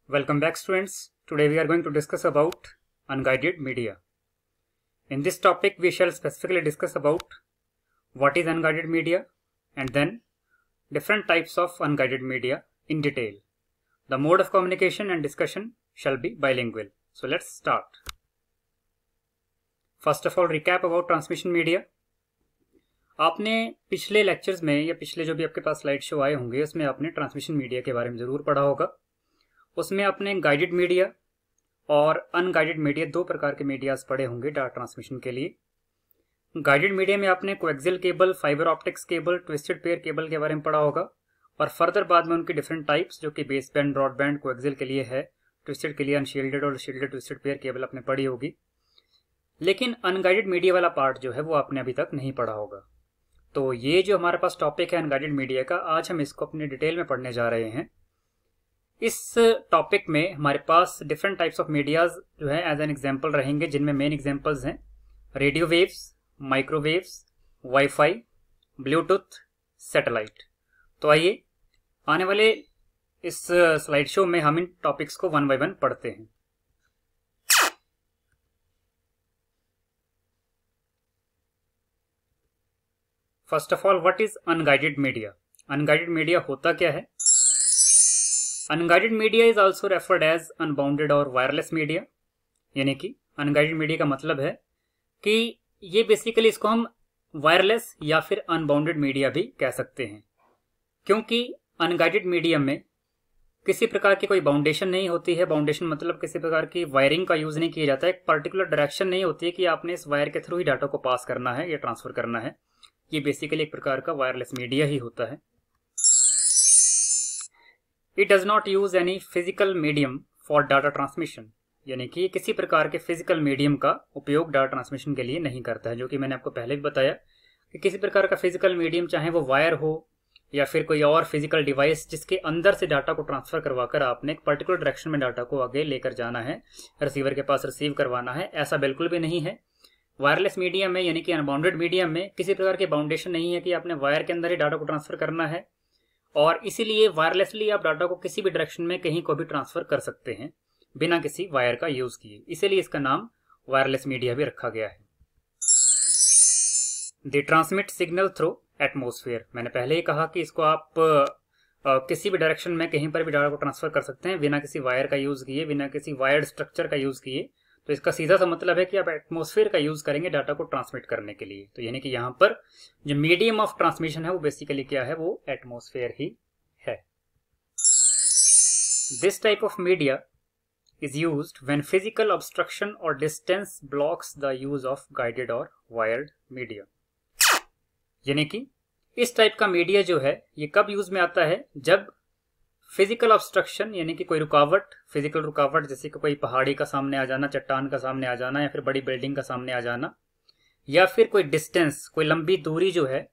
Welcome back, students. Today we are going to discuss about unguided media. In this topic we shall specifically discuss about what is unguided media and then different types of unguided media in detail. The mode of communication and discussion shall be bilingual. So let's start. First of all, recap about transmission media. आपने पिछले lectures में या पिछले जो भी आपके पास slide show आए होंगे उसमें आपने ट्रांसमिशन मीडिया के बारे में ज़रूर पढ़ा होगा। उसमें आपने गाइडेड मीडिया और अनगाइडेड मीडिया दो प्रकार के मीडियाज पढ़े होंगे डाटा ट्रांसमिशन के लिए। गाइडेड मीडिया में आपने coaxial cable, fibre optics cable, twisted pair cable के बारे में पढ़ा होगा और फर्दर बाद में उनकी डिफरेंट टाइप्स जो कि बेस बैंड, ब्रॉडबैंड, कोएक्सियल के लिए है, ट्विस्टेड के लिए अनशील्डेड और शील्डेड ट्विस्टेड पेयर केबल आपने पढ़ी होगी। लेकिन अनगाइडेड मीडिया वाला पार्ट जो है वो आपने अभी तक नहीं पढ़ा होगा। तो ये जो हमारे पास टॉपिक है अनगाइडेड मीडिया का, आज हम इसको अपने डिटेल में पढ़ने जा रहे हैं। इस टॉपिक में हमारे पास डिफरेंट टाइप्स ऑफ मीडियाज जो है एज एन एग्जांपल रहेंगे, जिनमें मेन एग्जांपल्स हैं radio waves, microwaves, WiFi, Bluetooth, satellite. तो आइए आने वाले इस स्लाइड शो में हम इन टॉपिक्स को वन बाय वन पढ़ते हैं। First of all, what is unguided media? Unguided media होता क्या है? Unguided media is also referred as unbounded और वायरलेस मीडिया। यानी कि अनगाइडेड मीडिया का मतलब है कि ये बेसिकली इसको हम वायरलेस या फिर अनबाउंडेड मीडिया भी कह सकते हैं, क्योंकि अनगाइडेड मीडियम में किसी प्रकार की कोई बाउंडेशन नहीं होती है। बाउंडेशन मतलब किसी प्रकार की वायरिंग का यूज नहीं किया जाता है। एक पर्टिकुलर डायरेक्शन नहीं होती है कि आपने इस वायर के थ्रू ही डाटा को पास करना है या ट्रांसफर करना है। ये बेसिकली एक प्रकार का वायरलेस मीडिया ही होता है। It does not use any physical medium for data transmission, यानी कि किसी प्रकार के फिजिकल मीडियम का उपयोग डाटा ट्रांसमिशन के लिए नहीं करता है, जो कि मैंने आपको पहले भी बताया कि किसी प्रकार का फिजिकल मीडियम, चाहे वो वायर हो या फिर कोई और फिजिकल डिवाइस जिसके अंदर से डाटा को ट्रांसफर करवाकर आपने एक पर्टिकुलर डायरेक्शन में डाटा को आगे लेकर जाना है, रिसीवर के पास रिसीव करवाना है, ऐसा बिल्कुल भी नहीं है। वायरलेस मीडियम में यानी कि अनबाउंडेड मीडियम में किसी प्रकार की बाउंडेशन नहीं है कि आपने वायर के अंदर ही डाटा को ट्रांसफर करना है, और इसीलिए वायरलेसली आप डाटा को किसी भी डायरेक्शन में कहीं को भी ट्रांसफर कर सकते हैं बिना किसी वायर का यूज किए। इसीलिए इसका नाम वायरलेस मीडिया भी रखा गया है। दे ट्रांसमिट सिग्नल थ्रू एटमोसफेयर। मैंने पहले ही कहा कि इसको आप किसी भी डायरेक्शन में कहीं पर भी डाटा को ट्रांसफर कर सकते हैं बिना किसी वायर का यूज किए, बिना किसी वायर्ड स्ट्रक्चर का यूज किए। तो इसका सीधा सा मतलब है कि आप एटमॉस्फेयर का यूज करेंगे डाटा को ट्रांसमिट करने के लिए। तो यानी कि यहाँ पर जो मीडियम ऑफ ट्रांसमिशन है वो बेसिकली क्या है, वो एटमॉस्फेयर ही है। This type of media is used when physical obstruction और distance blocks the use of guided और वायर्ड मीडिया। यानी कि इस टाइप का मीडिया जो है ये कब यूज में आता है, जब फिजिकल ऑब्स्ट्रक्शन यानी कि कोई रुकावट, फिजिकल रुकावट जैसे कि कोई पहाड़ी का सामने आ जाना, चट्टान का सामने आ जाना, या फिर बड़ी बिल्डिंग का सामने आ जाना, या फिर कोई डिस्टेंस, कोई लंबी दूरी जो है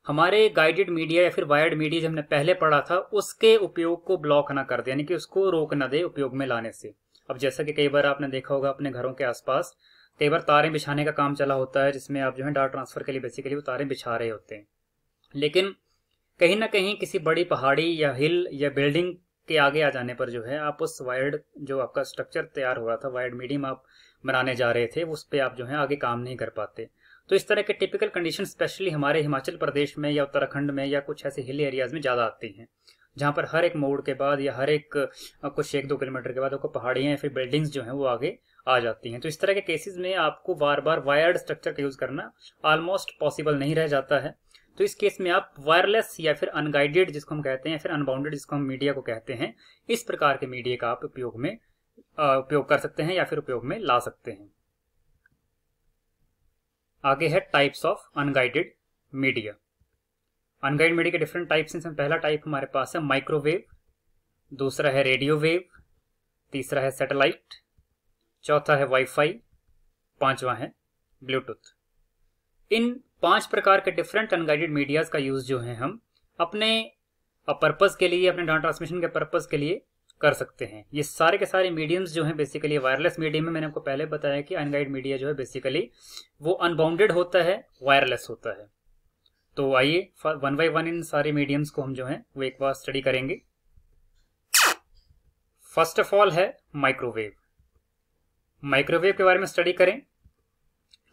हमारे गाइडेड मीडिया या फिर वायर्ड मीडिया जो हमने पहले पढ़ा था उसके उपयोग को ब्लॉक ना कर दे, यानी कि उसको रोक ना दे उपयोग में लाने से। अब जैसा कि कई बार आपने देखा होगा अपने घरों के आसपास कई बार तारें बिछाने का काम चला होता है, जिसमें आप जो है डाटा ट्रांसफर के लिए बेसिकली वो तारें बिछा रहे होते हैं, लेकिन कहीं ना कहीं किसी बड़ी पहाड़ी या हिल या बिल्डिंग के आगे आ जाने पर जो है आप उस वायर्ड जो आपका स्ट्रक्चर तैयार हो रहा था, वायर्ड मीडियम आप बनाने जा रहे थे, उस पर आप जो है आगे काम नहीं कर पाते। तो इस तरह के टिपिकल कंडीशन स्पेशली हमारे हिमाचल प्रदेश में या उत्तराखंड में या कुछ ऐसे हिल एरियाज में ज़्यादा आती हैं, जहाँ पर हर एक मोड़ के बाद या हर एक कुछ 1-2 किलोमीटर के बाद आपको पहाड़ियाँ या फिर बिल्डिंग्स जो हैं वो आगे आ जाती हैं। तो इस तरह के केसेस में आपको बार बार वायर्ड स्ट्रक्चर का यूज़ करना ऑलमोस्ट पॉसिबल नहीं रह जाता है। तो इस केस में आप वायरलेस या फिर अनगाइडेड जिसको हम कहते हैं, फिर अनबाउंडेड जिसको हम मीडिया को कहते हैं, इस प्रकार के मीडिया का आप उपयोग कर सकते हैं या फिर उपयोग में ला सकते हैं। आगे है types of unguided media. Unguided media के डिफरेंट टाइप्स हैं। पहला टाइप हमारे पास है माइक्रोवेव, दूसरा है रेडियो वेव, तीसरा है सैटेलाइट, चौथा है वाईफाई, पांचवा है ब्लूटूथ। इन 5 प्रकार के डिफरेंट अनगाइडेड मीडियाज का यूज जो है हम अपने पर्पस के लिए, अपने डाटा ट्रांसमिशन के पर्पस के लिए कर सकते हैं। ये सारे के सारे मीडियम्स जो हैं बेसिकली वायरलेस मीडियम में, मैंने आपको पहले बताया कि अनगाइडेड मीडिया जो है बेसिकली वो अनबाउंडेड होता है, वायरलेस होता है। तो आइए वन बाय वन इन सारे मीडियम्स को हम जो है वो एक बार स्टडी करेंगे। फर्स्ट ऑफ ऑल है माइक्रोवेव। माइक्रोवेव के बारे में स्टडी करें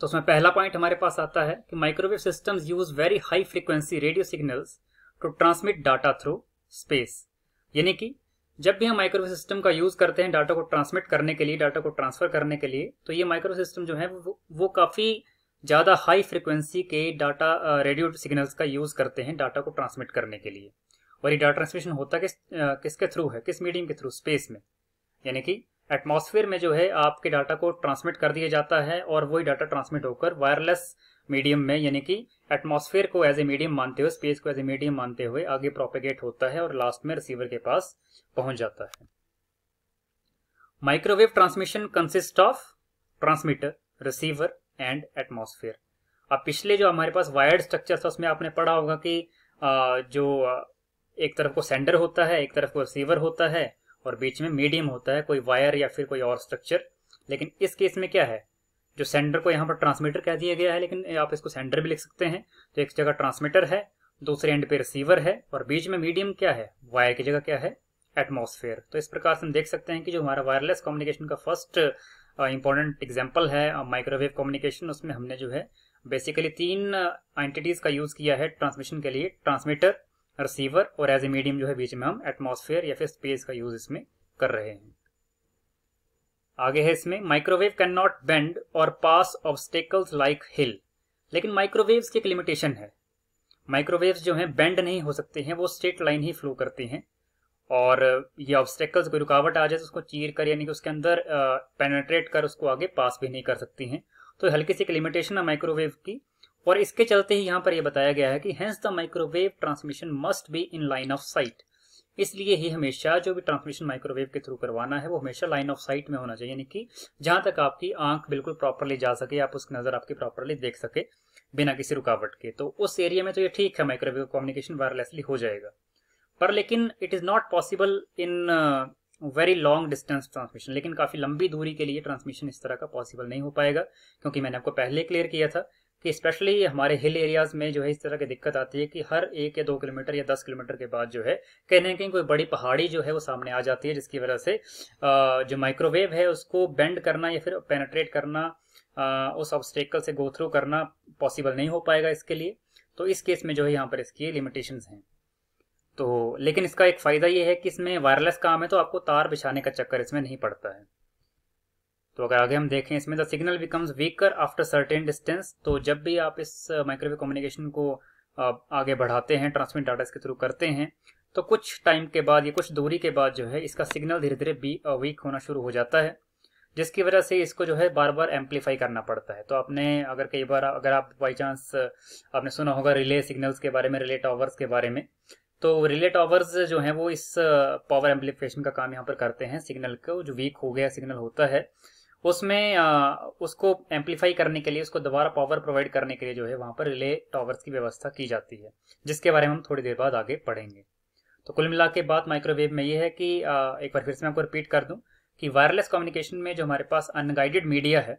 तो उसमें पहला पॉइंट हमारे पास आता है कि microwave systems use very high frequency radio signals to transmit data through space. यानी कि जब भी हम माइक्रोवेव सिस्टम का यूज करते हैं डाटा को ट्रांसमिट करने के लिए, डाटा को ट्रांसफर करने के लिए, तो ये माइक्रोवेव सिस्टम जो है वो काफी ज्यादा हाई फ्रीक्वेंसी के डाटा रेडियो सिग्नल्स का यूज करते हैं डाटा को ट्रांसमिट करने के लिए। और ये डाटा ट्रांसमिशन होता किसके थ्रू है, किस मीडियम के थ्रू, स्पेस में। यानी कि एटमॉस्फेयर में जो है आपके डाटा को ट्रांसमिट कर दिया जाता है और वही डाटा ट्रांसमिट होकर वायरलेस मीडियम में, यानी कि एटमॉस्फेयर को एज ए मीडियम मानते हुए, स्पेस को एज ए मीडियम मानते हुए आगे प्रोपेगेट होता है और लास्ट में रिसीवर के पास पहुंच जाता है। Microwave transmission consist of transmitter, receiver and atmosphere. अब पिछले जो हमारे पास वायर्ड स्ट्रक्चर था उसमें आपने पढ़ा होगा कि जो एक तरफ को सेंडर होता है, एक तरफ को रिसीवर होता है और बीच में मीडियम होता है, कोई वायर या फिर कोई और स्ट्रक्चर। लेकिन इस केस में क्या है, जो सेंडर को यहाँ पर ट्रांसमीटर कह दिया गया है, लेकिन आप इसको सेंडर भी लिख सकते हैं। तो एक जगह ट्रांसमीटर है, दूसरे एंड पे रिसीवर है और बीच में मीडियम क्या है, वायर की जगह क्या है, एटमॉस्फेयर। तो इस प्रकार से हम देख सकते हैं कि जो हमारा वायरलेस कम्युनिकेशन का फर्स्ट इंपॉर्टेंट एग्जाम्पल है माइक्रोवेव कम्युनिकेशन, उसमें हमने जो है बेसिकली 3 एंटिटीज का यूज किया है ट्रांसमिशन के लिए, ट्रांसमीटर, रिसीवर और एज ए मीडियम जो है बीच में हम एटमॉस्फेयर या फिर स्पेस का यूज इसमें कर रहे हैं। आगे है इसमें माइक्रोवेव कैन नॉट बेंड और पास ऑब्स्टेकल्स लाइक हिल। लेकिन माइक्रोवेव्स की एक लिमिटेशन है, माइक्रोवेव्स जो हैं बेंड नहीं हो सकते हैं, वो स्ट्रेट लाइन ही फ्लो करती हैं और ये ऑब्स्टेकल्स, कोई रुकावट आ जाए तो उसको चीर कर यानी कि उसके अंदर पेनेट्रेट कर उसको आगे पास भी नहीं कर सकती हैं। तो हल्की सी एक लिमिटेशन है माइक्रोवेव की और इसके चलते ही यहाँ पर यह बताया गया है कि hence the microwave transmission must be in line of site. इसलिए ही हमेशा जो भी ट्रांसमिशन माइक्रोवेव के थ्रू करवाना है वो हमेशा लाइन ऑफ साइट में होना चाहिए, यानी कि जहां तक आपकी आंख बिल्कुल प्रॉपरली जा सके, आप उसकी नजर आपकी प्रॉपरली देख सके बिना किसी रुकावट के। तो उस एरिया में तो ये ठीक है, माइक्रोवेव कम्युनिकेशन वायरलेसली हो जाएगा। पर लेकिन it is not possible in very long distance transmission. लेकिन काफी लंबी दूरी के लिए ट्रांसमिशन इस तरह का पॉसिबल नहीं हो पाएगा, क्योंकि मैंने आपको पहले क्लियर किया था कि स्पेशली हमारे हिल एरियाज में जो है इस तरह की दिक्कत आती है कि हर 1 या 2 किलोमीटर या 10 किलोमीटर के बाद जो है कहीं ना कहीं कोई बड़ी पहाड़ी जो है वो सामने आ जाती है, जिसकी वजह से जो माइक्रोवेव है उसको बेंड करना या फिर पेनेट्रेट करना, उस ऑब्स्टेकल से गो थ्रू करना पॉसिबल नहीं हो पाएगा इसके लिए। तो इस केस में जो है यहाँ पर इसकी लिमिटेशंस हैं। तो लेकिन इसका एक फायदा ये है कि इसमें वायरलेस काम है तो आपको तार बिछाने का चक्कर इसमें नहीं पड़ता है। तो अगर आगे हम देखें इसमें the signal becomes weaker after certain distance. तो जब भी आप इस माइक्रोवेव कम्युनिकेशन को आगे बढ़ाते हैं, ट्रांसमिट डाटा के थ्रू करते हैं, तो कुछ टाइम के बाद या कुछ दूरी के बाद जो है इसका सिग्नल धीरे धीरे वीक होना शुरू हो जाता है, जिसकी वजह से इसको जो है बार बार एम्पलीफाई करना पड़ता है। तो आपने अगर कई बार अगर आप बाई चांस आपने सुना होगा रिले सिग्नल्स के बारे में, रिले टावर्स के बारे में, तो रिले टावर्स जो हैं वो इस पावर एम्पलीफिकेशन का काम यहाँ पर करते हैं। सिग्नल को जो वीक हो गया सिग्नल होता है उसमें उसको एम्पलीफाई करने के लिए, उसको दोबारा पावर प्रोवाइड करने के लिए जो है वहां पर रिले टावर्स की व्यवस्था की जाती है, जिसके बारे में हम थोड़ी देर बाद आगे पढ़ेंगे। तो कुल मिला के बात माइक्रोवेव में ये है कि एक बार फिर से मैं आपको रिपीट कर दूं कि वायरलेस कम्युनिकेशन में जो हमारे पास अनगाइडेड मीडिया है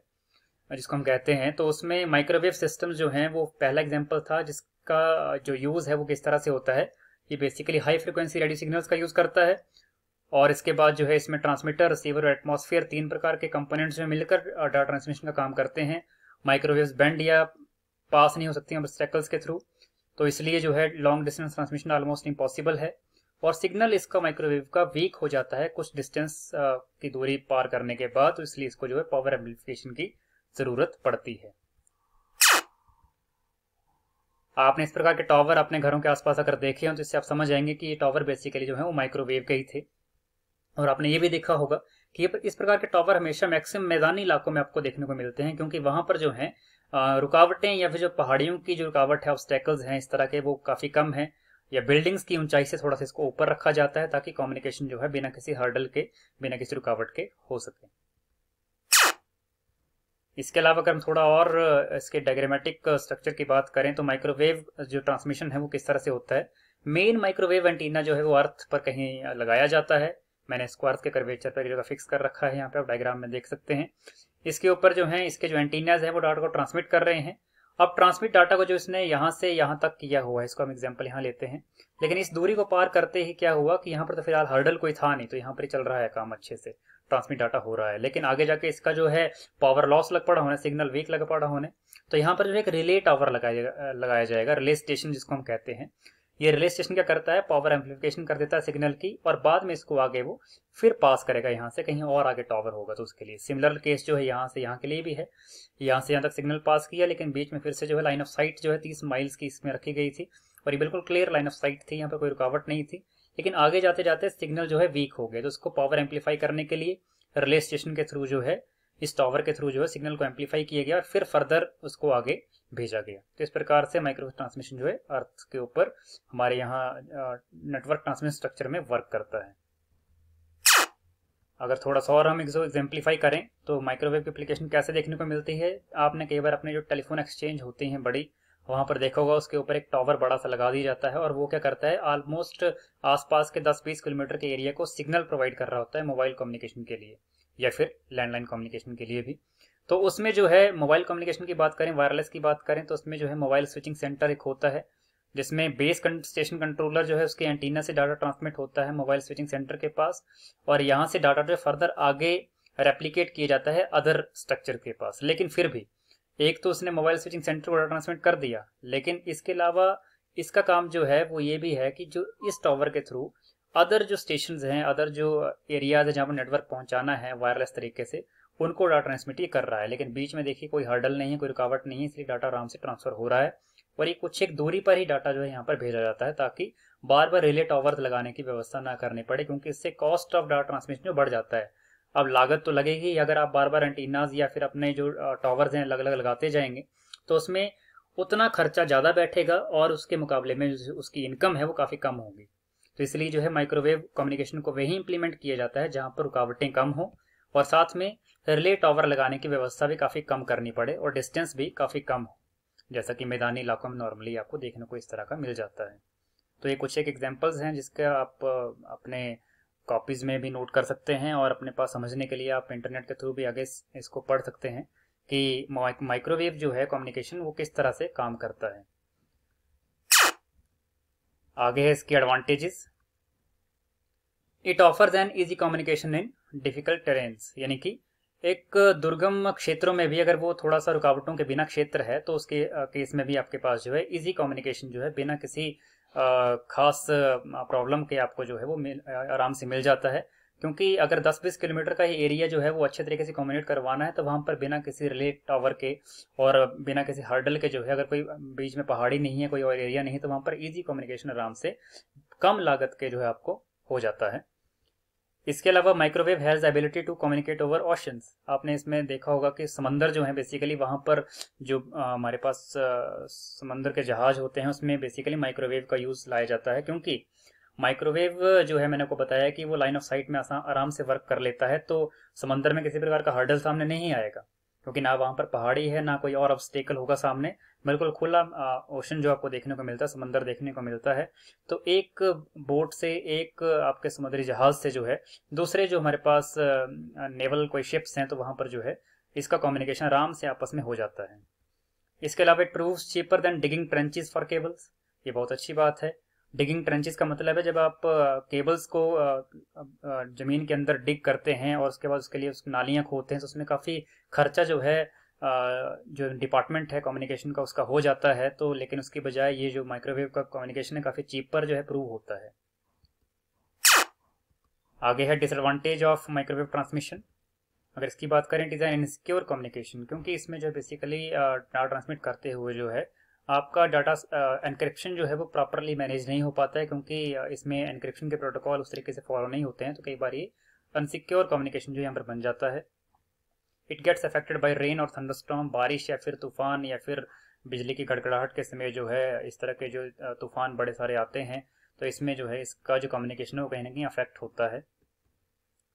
जिसको हम कहते हैं, तो उसमें माइक्रोवेव सिस्टम जो हैं वो पहला एग्जाम्पल था, जिसका जो यूज है वो किस तरह से होता है। ये basically high frequency radio signals का यूज करता है और इसके बाद जो है इसमें ट्रांसमीटर, रिसीवर और एटमॉस्फेयर 3 प्रकार के कंपोनेंट्स में मिलकर डाटा ट्रांसमिशन का काम करते हैं। माइक्रोवेव्स बेंड या पास नहीं हो सकती ऑब्स्टेकल्स के थ्रू, तो इसलिए जो है long distance transmission almost impossible है और सिग्नल इसका माइक्रोवेव का वीक हो जाता है कुछ डिस्टेंस की दूरी पार करने के बाद, तो इसलिए इसको जो है पावर एम्पलीफिकेशन की जरूरत पड़ती है। आपने इस प्रकार के टावर अपने घरों के आसपास अगर देखे हो तो इससे आप समझ जाएंगे कि ये टावर बेसिकली जो है वो माइक्रोवेव के ही थे। और आपने ये भी देखा होगा कि इस प्रकार के टावर हमेशा मैक्सिमम मैदानी इलाकों में आपको देखने को मिलते हैं, क्योंकि वहां पर जो है रुकावटें या फिर जो पहाड़ियों की जो रुकावट है, ऑब्स्टेकल्स हैं इस तरह के, वो काफी कम है, या बिल्डिंग्स की ऊंचाई से थोड़ा सा इसको ऊपर रखा जाता है ताकि कम्युनिकेशन जो है बिना किसी हर्डल के, बिना किसी रुकावट के हो सके। इसके अलावा अगर हम थोड़ा और इसके डायग्रामेटिक स्ट्रक्चर की बात करें तो माइक्रोवेव जो ट्रांसमिशन है वो किस तरह से होता है। मेन माइक्रोवेव एंटीना जो है वो अर्थ पर कहीं लगाया जाता है। मैंने इसको अर्थ के कर्वेचर पर जगह फिक्स कर रखा है, यहाँ पे आप डायग्राम में देख सकते हैं। इसके ऊपर जो है इसके जो एंटीनाज हैं वो डाटा को ट्रांसमिट कर रहे हैं। अब ट्रांसमिट डाटा को जो इसने यहाँ से यहाँ तक किया हुआ है, इसको हम एग्जांपल यहाँ लेते हैं, लेकिन इस दूरी को पार करते ही क्या हुआ कि यहाँ पर तो फिलहाल हर्डल कोई था नहीं, तो यहाँ पर चल रहा है काम अच्छे से, ट्रांसमिट डाटा हो रहा है। लेकिन आगे जाके इसका जो है पावर लॉस लग पड़ा होने, सिग्नल वीक लग पड़ा होने, तो यहाँ पर जो है एक रिले टावर लगाया जाएगा, रिले स्टेशन जिसको हम कहते हैं। ये रिले स्टेशन क्या करता है, पावर एम्प्लीफिकेशन कर देता है सिग्नल की, और बाद में इसको आगे वो फिर पास करेगा यहाँ से, कहीं और आगे टावर होगा तो उसके लिए। सिमिलर केस जो है यहाँ से यहाँ के लिए भी है, यहाँ से यहाँ तक सिग्नल पास किया, लेकिन बीच में फिर से जो है लाइन ऑफ साइट जो है 30 माइल्स की इसमें रखी गई थी, और ये बिल्कुल क्लियर लाइन ऑफ साइट थी, यहाँ पर कोई रुकावट नहीं थी। लेकिन आगे जाते जाते सिग्नल जो है वीक हो गए, तो उसको पावर एम्पलीफाई करने के लिए रिले स्टेशन के थ्रू जो है, इस टावर के थ्रू जो है सिग्नल को एम्पलीफाई किया गया और फिर फर्दर उसको आगे भेजा गया। तो इस प्रकार से माइक्रोवेव ट्रांसमिशन जो है अर्थ के ऊपर हमारे यहाँ नेटवर्क ट्रांसमिशन स्ट्रक्चर में वर्क करता है। अगर थोड़ा सा और हम एग्जाम्पलीफाई करें तो माइक्रोवेव की एप्लीकेशन कैसे देखने को मिलती है, आपने कई बार अपने जो टेलीफोन एक्सचेंज होती हैं बड़ी, वहां पर देखा होगा उसके ऊपर एक टावर बड़ा सा लगा दिया जाता है, और वो क्या करता है, ऑलमोस्ट आसपास के 10-20 किलोमीटर के एरिया को सिग्नल प्रोवाइड कर रहा होता है मोबाइल कम्युनिकेशन के लिए या फिर लैंडलाइन कम्युनिकेशन के लिए भी। तो उसमें जो है मोबाइल कम्युनिकेशन की बात करें, वायरलेस की बात करें, तो उसमें जो है मोबाइल स्विचिंग सेंटर एक होता है, जिसमें बेस स्टेशन कंट्रोलर जो है उसके एंटीना से डाटा ट्रांसमिट होता है मोबाइल स्विचिंग सेंटर के पास, और यहाँ से डाटा जो फर्दर आगे रेप्लीकेट किया जाता है अदर स्ट्रक्चर के पास। लेकिन फिर भी एक तो उसने मोबाइल स्विचिंग सेंटर को डाटा ट्रांसमिट कर दिया, लेकिन इसके अलावा इसका काम जो है वो ये भी है कि जो इस टावर के थ्रू अदर जो स्टेशन हैं, अदर जो एरियाज है जहाँ पर नेटवर्क पहुंचाना है वायरलेस तरीके से, उनको डाटा ट्रांसमिट ये कर रहा है। लेकिन बीच में देखिए कोई हर्डल नहीं है, कोई रुकावट नहीं है, इसलिए डाटा आराम से ट्रांसफर हो रहा है, और ये कुछ एक दूरी पर ही डाटा जो है यहाँ पर भेजा जाता है, ताकि बार बार रिले टावर लगाने की व्यवस्था ना करनी पड़े, क्योंकि इससे कॉस्ट ऑफ डाटा ट्रांसमिशन जो बढ़ जाता है। अब लागत तो लगेगी, अगर आप बार बार एंटीनाज या फिर अपने जो टावर्स हैं अलग अलग लगाते जाएंगे, तो उसमें उतना खर्चा ज़्यादा बैठेगा और उसके मुकाबले में उसकी इनकम है वो काफ़ी कम होगी। तो इसलिए जो है माइक्रोवेव कम्युनिकेशन को वही इंप्लीमेंट किया जाता है जहाँ पर रुकावटें कम हो, और साथ में रिले टावर लगाने की व्यवस्था भी काफ़ी कम करनी पड़े और डिस्टेंस भी काफ़ी कम हो, जैसा कि मैदानी इलाकों में नॉर्मली आपको देखने को इस तरह का मिल जाता है। तो ये कुछ एक एग्जांपल्स हैं जिसके आप अपने कॉपीज़ में भी नोट कर सकते हैं, और अपने पास समझने के लिए आप इंटरनेट के थ्रू भी आगे इसको पढ़ सकते हैं कि माइक्रोवेव जो है कम्युनिकेशन वो किस तरह से काम करता है। आगे है इसके advantages. It offers an easy communication in difficult terrains, यानी कि एक दुर्गम क्षेत्रों में भी अगर वो थोड़ा सा रुकावटों के बिना क्षेत्र है, तो उसके केस में भी आपके पास जो है इजी कम्युनिकेशन जो है बिना किसी खास प्रॉब्लम के आपको जो है वो आराम से मिल जाता है। क्योंकि अगर 10-20 किलोमीटर का ही एरिया जो है वो अच्छे तरीके से कम्युनिकेट करवाना है, तो वहाँ पर बिना किसी रिले टावर के और बिना किसी हर्डल के जो है, अगर कोई बीच में पहाड़ी नहीं है, कोई और एरिया नहीं है, तो वहाँ पर इजी कम्युनिकेशन आराम से कम लागत के जो है आपको हो जाता है। इसके अलावा microwave has ability to communicate over oceans. आपने इसमें देखा होगा कि समंदर जो है बेसिकली वहाँ पर जो हमारे पास समंदर के जहाज होते हैं उसमें बेसिकली माइक्रोवेव का यूज़ लाया जाता है, क्योंकि माइक्रोवेव जो है मैंने आपको बताया कि वो लाइन ऑफ साइट में आराम से वर्क कर लेता है, तो समंदर में किसी प्रकार का हर्डल सामने नहीं आएगा, क्योंकि ना वहाँ पर पहाड़ी है ना कोई और ऑब्स्टेकल होगा सामने, बिल्कुल खुला ओशन जो आपको देखने को मिलता है, समंदर देखने को मिलता है। तो एक बोट से, एक आपके समुद्री जहाज से जो है दूसरे जो हमारे पास नेवल कोई शिप्स हैं, तो वहाँ पर जो है इसका कम्युनिकेशन आराम से आपस में हो जाता है। इसके अलावा it proves cheaper than digging trenches for cables. ये बहुत अच्छी बात है। डिगिंग ट्रेंचेस का मतलब है जब आप केबल्स को जमीन के अंदर डिग करते हैं और उसके बाद उसके लिए नालियाँ खोदते हैं, तो उसमें काफ़ी खर्चा जो है जो डिपार्टमेंट है कम्युनिकेशन का उसका हो जाता है। तो लेकिन उसकी बजाय ये जो माइक्रोवेव का कम्युनिकेशन है काफ़ी चीपर जो है प्रूव होता है। आगे है डिसएडवांटेज ऑफ माइक्रोवेव ट्रांसमिशन। अगर इसकी बात करें, it is an insecure communication, क्योंकि इसमें जो बेसिकली डाटा ट्रांसमिट करते हुए जो है आपका डाटा एनक्रिप्शन जो है वो प्रॉपरली मैनेज नहीं हो पाता है, क्योंकि इसमें एनक्रिप्शन के प्रोटोकॉल उस तरीके से फॉलो नहीं होते हैं, तो कई बार ये अनसिक्योर कम्युनिकेशन जो यहाँ पर बन जाता है। It gets affected by rain और थंडरस्टॉर्म, बारिश या फिर तूफान या फिर बिजली की गड़गड़ाहट के समय जो है इस तरह के जो तूफान बड़े सारे आते हैं, तो इसमें जो है इसका जो कम्युनिकेशन है वो कहीं ना कहीं अफेक्ट होता है।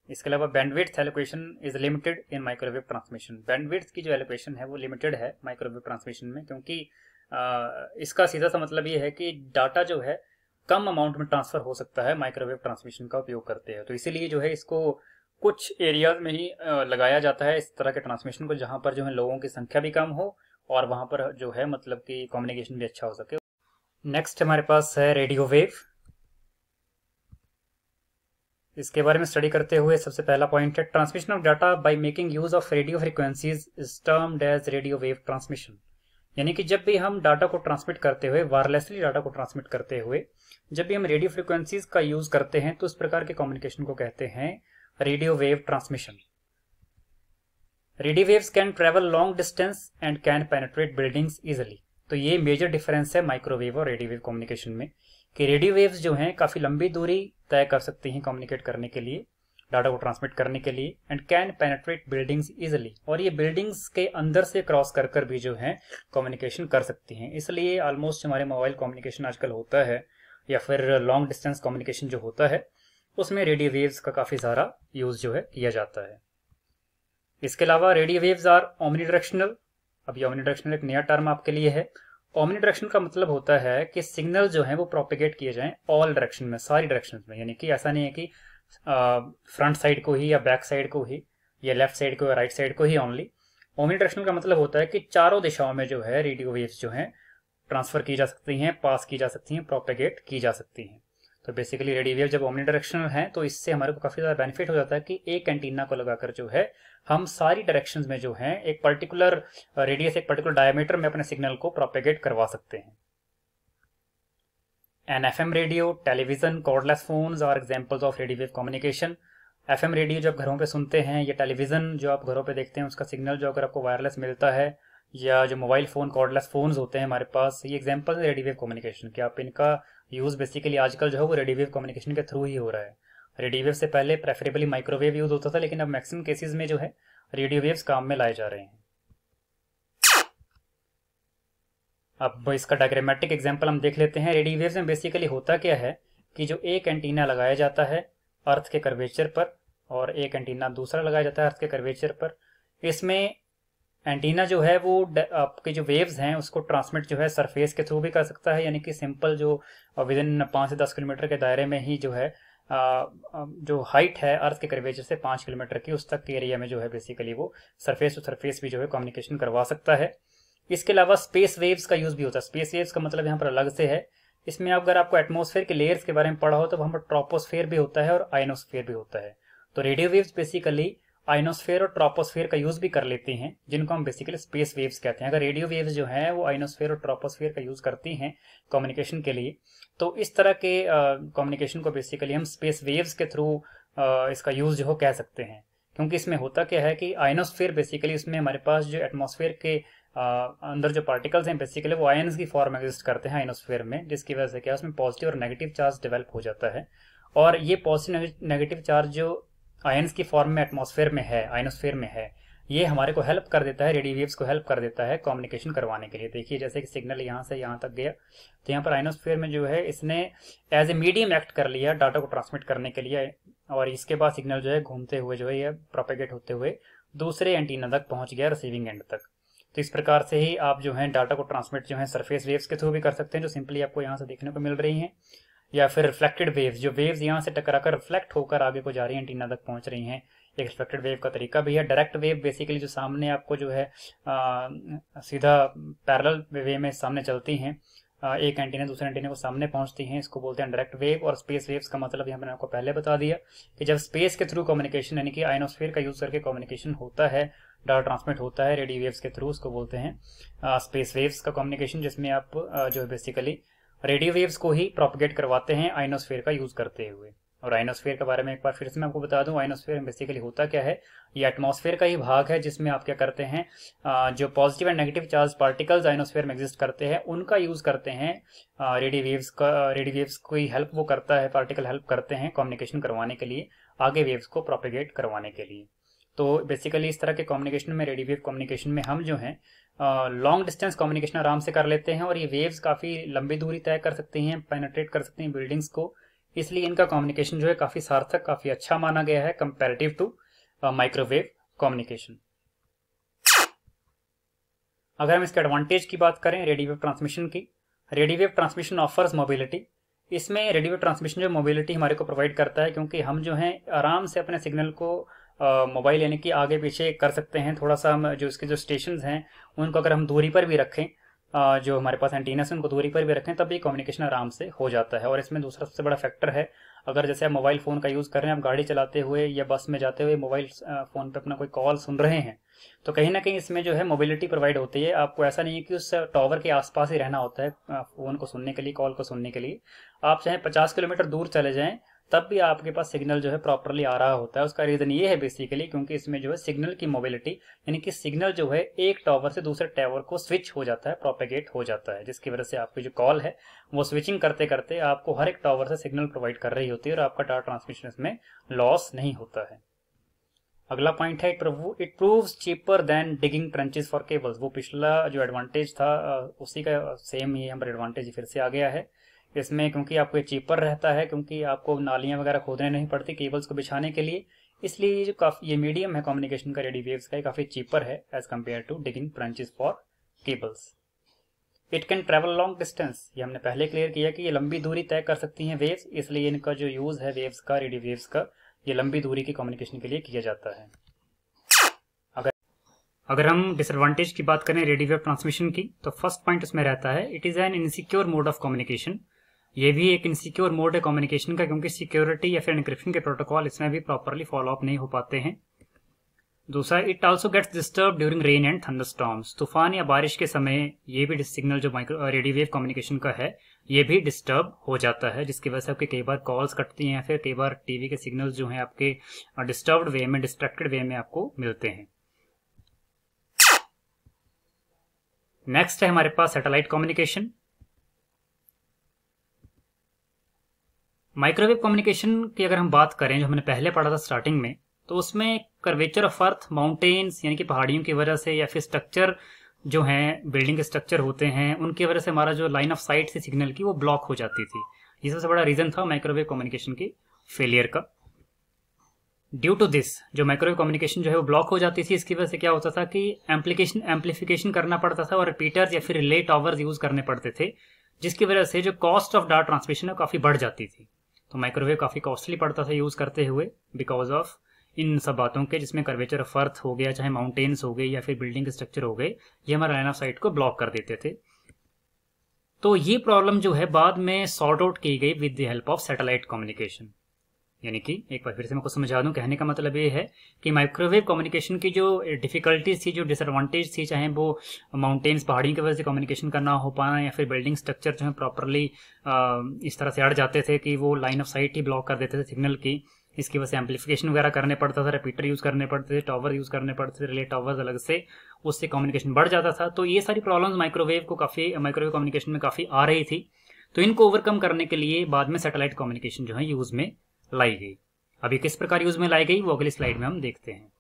इसके अलावा bandwidth allocation is limited in microwave transmission. Bandwidth की जो एलोकेशन है वो लिमिटेड है माइक्रोवेव ट्रांसमिशन में, क्योंकि इसका सीधा सा मतलब ये है कि डाटा जो है कम अमाउंट में ट्रांसफर हो सकता है माइक्रोवेव ट्रांसमिशन का उपयोग करते हैं। तो इसीलिए जो है इसको कुछ एरियाज में ही लगाया जाता है इस तरह के ट्रांसमिशन को, जहाँ पर जो है लोगों की संख्या भी कम हो और वहाँ पर जो है मतलब कि कम्युनिकेशन भी अच्छा हो सके। नेक्स्ट हमारे पास है रेडियो वेव। इसके बारे में स्टडी करते हुए सबसे पहला पॉइंट है, transmission of data by making use of radio frequencies is termed as radio wave transmission. यानी कि जब भी हम डाटा को ट्रांसमिट करते हुए, वायरलेसली डाटा को ट्रांसमिट करते हुए जब भी हम रेडियो फ्रीक्वेंसीज का यूज करते हैं तो इस प्रकार के कम्युनिकेशन को कहते हैं radio wave transmission. Radio waves can travel long distance and can penetrate buildings easily. तो ये मेजर डिफरेंस है माइक्रोवेव और रेडियो वेव कम्युनिकेशन में, कि रेडियो वेव्स जो हैं काफ़ी लंबी दूरी तय कर सकती हैं कम्युनिकेट करने के लिए, डाटा को ट्रांसमिट करने के लिए, and can penetrate buildings easily, और ये बिल्डिंग्स के अंदर से क्रॉस कर कर भी जो है कम्युनिकेशन कर सकती हैं। इसलिए ऑलमोस्ट हमारे मोबाइल कम्युनिकेशन आजकल होता है या फिर लॉन्ग डिस्टेंस कम्युनिकेशन जो होता है उसमें रेडियो वेव्स का काफ़ी सारा यूज़ जो है किया जाता है। इसके अलावा radio waves are omni directional. अब ये ओमनी डायरेक्शनल एक नया टर्म आपके लिए है। ओमनी डायरेक्शन का मतलब होता है कि सिग्नल जो है वो प्रोपेगेट किए जाएं ऑल डायरेक्शन में, सारी डायरेक्शन में। यानी कि ऐसा नहीं है कि फ्रंट साइड को ही या बैक साइड को ही या लेफ्ट साइड को या राइट साइड को ही ओनली। ओमनी डायरेक्शनल का मतलब होता है कि चारों दिशाओं में जो है रेडियो वेव्स जो हैं ट्रांसफर की जा सकती हैं, पास की जा सकती हैं, प्रोपेगेट की जा सकती हैं। तो बेसिकली रेडियो वेव जब ओमनी डायरेक्शनल है तो इससे हमारे को काफ़ी ज़्यादा बेनिफिट हो जाता है कि एक एंटीना को लगाकर जो है हम सारी डायरेक्शंस में जो है एक पर्टिकुलर रेडियस, एक पर्टिकुलर डायमीटर में अपने सिग्नल को प्रोपेगेट करवा सकते हैं। An FM radio, television, cordless phones are examples of radio wave communication. FM radio जो आप घरों पे सुनते हैं, या टेलीविजन जो आप घरों पे देखते हैं, उसका सिग्नल जो अगर आपको वायरलेस मिलता है, या जो मोबाइल फ़ोन कॉर्डलेस फ़ोन्स होते हैं हमारे पास, ये एग्जांपल है रेडियो वेव कम्युनिकेशन के। आप इनका यूज़ बेसिकली आजकल जो है वो रेडियो वेव कम्युनिकेशन के थ्रू ही हो रहा है। रेडियो वेव से पहले प्रेफरेबली माइक्रोवेव यूज़ होता था, लेकिन अब मैक्सिमम केसेस में जो है रेडियो वेव्स काम में लाए जा रहे हैं। अब इसका डायग्रामेटिक एग्जांपल हम देख लेते हैं। रेडियो वेव्स में बेसिकली होता क्या है कि जो एक एंटीना लगाया जाता है अर्थ के कर्वेचर पर और एक एंटीना दूसरा लगाया जाता है अर्थ के कर्वेचर पर। इसमें एंटीना जो है वो आपके जो वेव्स हैं उसको ट्रांसमिट जो है सरफेस के थ्रू भी कर सकता है, यानी कि सिंपल जो विद इन 5 से 10 किलोमीटर के दायरे में ही जो है जो हाइट है अर्थ के कर्वेचर से 5 किलोमीटर की, उस तक के एरिया में जो है बेसिकली वो सरफेस टू सरफेस भी जो है कम्युनिकेशन करवा सकता है। इसके अलावा स्पेस वेव्स का यूज़ भी होता है। स्पेस वेव्स का मतलब यहाँ पर अलग से है। इसमें अगर आपको एटमॉस्फेयर के लेयर्स के बारे में पढ़ा हो तो वहाँ पर ट्रोपोस्फेयर भी होता है और आयनोस्फेयर भी होता है। तो रेडियो वेव्स बेसिकली आयनोस्फेयर और ट्रोपोस्फेयर का यूज़ भी कर लेती हैं, जिनको हम बेसिकली स्पेस वेव्स कहते हैं। अगर रेडियो वेव्स जो हैं वो आयनोस्फेयर और ट्रोपोस्फेयर का यूज़ करती हैं कम्युनिकेशन के लिए, तो इस तरह के कम्युनिकेशन को बेसिकली हम स्पेस वेव्स के थ्रू इसका यूज़ जो कह सकते हैं। क्योंकि इसमें होता क्या है कि आयनोस्फेयर बेसिकली इसमें हमारे पास जो एटमॉस्फेयर के अंदर जो पार्टिकल्स हैं बेसिकली वो आयन्स की फॉर्म एग्जिस्ट करते हैं आयनोस्फेयर में, जिसकी वजह से क्या उसमें पॉजिटिव और नेगेटिव चार्ज डेवलप हो जाता है। और ये पॉजिटिव नेगेटिव चार्ज जो आयन्स की फॉर्म में एटमॉस्फेयर में है, आयनोस्फेयर में है, ये हमारे को हेल्प कर देता है, रेडियो वेव्स को हेल्प कर देता है कम्युनिकेशन करवाने के लिए। देखिए जैसे कि सिग्नल यहाँ से यहाँ तक गया तो यहाँ पर आयनोस्फेयर में जो है इसने एज ए मीडियम एक्ट कर लिया डाटा को ट्रांसमिट करने के लिए, और इसके बाद सिग्नल जो है घूमते हुए जो है ये प्रोपेगेट होते हुए दूसरे एंटीना तक पहुँच गया, रिसीविंग एंड तक। तो इस प्रकार से ही आप जो है डाटा को ट्रांसमिट जो है सरफेस वेव्स के थ्रू भी कर सकते हैं, जो सिंपली आपको यहाँ से देखने को मिल रही हैं, या फिर रिफ्लेक्टेड वेव्स, जो वेव्स यहाँ से टकराकर रिफ्लेक्ट होकर आगे को जा रही हैं, एंटीना तक पहुँच रही हैं। एक रिफ्लेक्टेड वेव का तरीका भी है। डायरेक्ट वेव बेसिकली जो सामने आपको जो है सीधा पैरेलल वे में सामने चलती हैं, एक एंटीना दूसरे एंटीना को सामने पहुंचती हैं, इसको बोलते हैं डायरेक्ट वेव। और स्पेस वेव्स का मतलब यहाँ मैंने आपको पहले बता दिया कि जब स्पेस के थ्रू कम्युनिकेशन यानी कि आयनोस्फेयर का यूज करके कम्युनिकेशन होता है, डाटा ट्रांसमिट होता है रेडियो वेव्स के थ्रू, उसको बोलते हैं स्पेस वेव्स का कम्युनिकेशन, जिसमें आप जो है बेसिकली रेडियो वेव्स को ही प्रोपगेट करवाते हैं आयनोस्फेयर का यूज करते हुए। और आयनोस्फेयर के बारे में एक बार फिर से मैं आपको बता दूं, आयनोस्फेयर में बेसिकली होता क्या है, ये एटमॉस्फेयर का ही भाग है जिसमें आप क्या करते हैं, जो positive and negative charge particles ionosphere में एग्जिस्ट करते हैं उनका यूज करते हैं रेडियो वेव्स की हेल्प वो करता है, पार्टिकल हेल्प करते हैं कम्युनिकेशन करवाने के लिए, आगे वेव्स को प्रोपेगेट करवाने के लिए। तो बेसिकली इस तरह के कम्युनिकेशन में, रेडियो वेव कम्युनिकेशन में हम जो है लॉन्ग डिस्टेंस कम्युनिकेशन आराम से कर लेते हैं, और ये वेव्स काफ़ी लंबी दूरी तय कर सकती हैं, पेनिट्रेट कर सकती हैं बिल्डिंग्स को, इसलिए इनका कम्युनिकेशन जो है काफ़ी सार्थक, काफ़ी अच्छा माना गया है कंपैरेटिव टू माइक्रोवेव कम्युनिकेशन। अगर हम इसके एडवांटेज की बात करें रेडियो वेव ट्रांसमिशन की, radio wave transmission offers mobility. इसमें रेडियो वेव ट्रांसमिशन जो मोबिलिटी हमारे को प्रोवाइड करता है, क्योंकि हम जो है आराम से अपने सिग्नल को मोबाइल यानी कि आगे पीछे कर सकते हैं। थोड़ा सा हम जो इसके जो स्टेशन हैं उनको अगर हम दूरी पर भी रखें, जो हमारे पास एंटीना है उनको दूरी पर भी रखें, तब भी कम्युनिकेशन आराम से हो जाता है। और इसमें दूसरा सबसे बड़ा फैक्टर है, अगर जैसे आप मोबाइल फ़ोन का यूज़ कर रहे हैं, आप गाड़ी चलाते हुए या बस में जाते हुए मोबाइल फ़ोन पे अपना कोई कॉल सुन रहे हैं, तो कहीं ना कहीं इसमें जो है मोबिलिटी प्रोवाइड होती है। आपको ऐसा नहीं है कि उस टावर के आसपास ही रहना होता है फ़ोन को सुनने के लिए, कॉल को सुनने के लिए। आप चाहे 50 किलोमीटर दूर चले जाएं, तब भी आपके पास सिग्नल जो है प्रॉपरली आ रहा होता है। उसका रीज़न ये है बेसिकली क्योंकि इसमें जो है सिग्नल की मोबिलिटी, यानी कि सिग्नल जो है एक टावर से दूसरे टावर को स्विच हो जाता है, प्रोपेगेट हो जाता है, जिसकी वजह से आपकी जो कॉल है वो स्विचिंग करते करते आपको हर एक टावर से सिग्नल प्रोवाइड कर रही होती है और आपका डाटा ट्रांसमिशन इसमें लॉस नहीं होता है। अगला पॉइंट है it proves cheaper than digging trenches for cables. वो पिछला जो एडवांटेज था उसी का सेम ही हमारा एडवांटेज फिर से आ गया है इसमें, क्योंकि आपको ये चीपर रहता है, क्योंकि आपको नालियां वगैरह खोदने नहीं पड़ती केबल्स को बिछाने के लिए। इसलिए ये जो काफ़ी ये मीडियम है कम्युनिकेशन का रेडियो वेव्स का, काफ़ी चीपर है as compare to digging trenches for cables. It can travel long distance, ये हमने पहले क्लियर किया कि ये लंबी दूरी तय कर सकती हैं वेव्स, इसलिए इनका जो यूज़ है वेव्स का, रेडियो वेव्स का, ये लंबी दूरी की कम्युनिकेशन के लिए किया जाता है। अगर हम डिसएडवांटेज की बात करें रेडियो वेव ट्रांसमिशन की, तो फर्स्ट पॉइंट उसमें रहता है it is an insecure mode of communication. ये भी एक इनसिक्योर मोड है कम्युनिकेशन का, क्योंकि सिक्योरिटी या फिर एनक्रिप्शन के प्रोटोकॉल इसमें भी प्रॉपरली फॉलो अप नहीं हो पाते हैं। दूसरा, it also gets disturb during rain and thunderstorms. तूफान या बारिश के समय ये भी सिग्नल जो रेडियो वेव कम्युनिकेशन का है ये भी डिस्टर्ब हो जाता है, जिसकी वजह से आपके कई बार कॉल्स कटती हैं, फिर कई बार टीवी के सिग्नल्स जो हैं आपके डिस्टर्ब्ड वे में, डिस्ट्रैक्टेड वे में आपको मिलते हैं। नेक्स्ट है हमारे पास सैटेलाइट कम्युनिकेशन। माइक्रोवेव कम्युनिकेशन की अगर हम बात करें, जो हमने पहले पढ़ा था स्टार्टिंग में, तो उसमें कर्वेचर ऑफ अर्थ, माउंटेन्स यानी कि पहाड़ियों की वजह से, या फिर स्ट्रक्चर जो हैं, बिल्डिंग के स्ट्रक्चर होते हैं, उनकी वजह से हमारा जो लाइन ऑफ साइट थी सिग्नल की वो ब्लॉक हो जाती थी। ये सबसे बड़ा रीजन था माइक्रोवेव कम्युनिकेशन की फेलियर का। ड्यू टू दिस जो माइक्रोवेव कम्युनिकेशन जो है वो ब्लॉक हो जाती थी, इसकी वजह से क्या होता था कि एम्पलीफिकेशन करना पड़ता था और रिपीटर्स या फिर रिले टावर्स यूज करने पड़ते थे, जिसकी वजह से जो कॉस्ट ऑफ डाटा ट्रांसमिशन है काफ़ी बढ़ जाती थी। तो माइक्रोवेव काफ़ी कॉस्टली पड़ता था यूज़ करते हुए बिकॉज ऑफ इन सब बातों के, जिसमें कर्वेचर ऑफ अर्थ हो गया, चाहे माउंटेन्स हो गए या फिर बिल्डिंग के स्ट्रक्चर हो गए, ये हमारा लाइन ऑफ साइट को ब्लॉक कर देते थे। तो ये प्रॉब्लम जो है बाद में सॉर्ट आउट की गई with the help of satellite communication. यानी कि एक बार फिर से मैं आपको समझा दूं, कहने का मतलब ये है कि माइक्रोवेव कम्युनिकेशन की जो डिफिकल्टीज थी, जो डिसएडवांटेज थी, चाहे वो माउंटेन्स, पहाड़ियों की वजह से कम्युनिकेशन करना हो पाना, या फिर बिल्डिंग स्ट्रक्चर जो है प्रॉपरली इस तरह से अड़ जाते थे कि वो line of site he block कर देते थे सिग्नल की, इसकी वजह से एम्पलीफिकेशन वगैरह करने पड़ता था, रिपीटर यूज़ करने पड़ते थे, टावर यूज़ करने पड़ते थे, रिले टावर्स अलग से, उससे कम्युनिकेशन बढ़ जाता था। तो ये सारी प्रॉब्लम्स माइक्रोवेव कम्युनिकेशन में काफ़ी आ रही थी। तो इनको ओवरकम करने के लिए बाद में सैटेलाइट कम्युनिकेशन जो है यूज़ में लाई गई। अभी किस प्रकार यूज में लाई गई वो अगली स्लाइड में हम देखते हैं।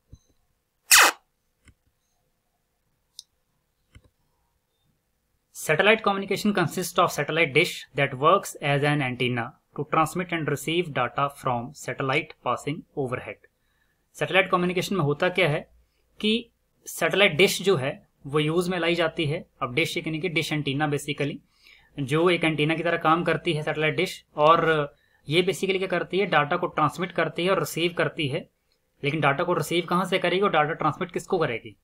Satellite communication consist of satellite dish that works as an antenna to transmit and receive data from satellite passing overhead. Satellite communication में होता क्या है कि सैटेलाइट डिश जो है वो यूज में लाई जाती है। अब डिश यानी कि डिश एंटीना, बेसिकली जो एक एंटीना की तरह काम करती है सैटेलाइट डिश, और ये बेसिकली क्या करती है, डाटा को ट्रांसमिट करती है और रिसीव करती है। लेकिन डाटा को रिसीव कहाँ से करेगी और डाटा ट्रांसमिट किसको करेगी?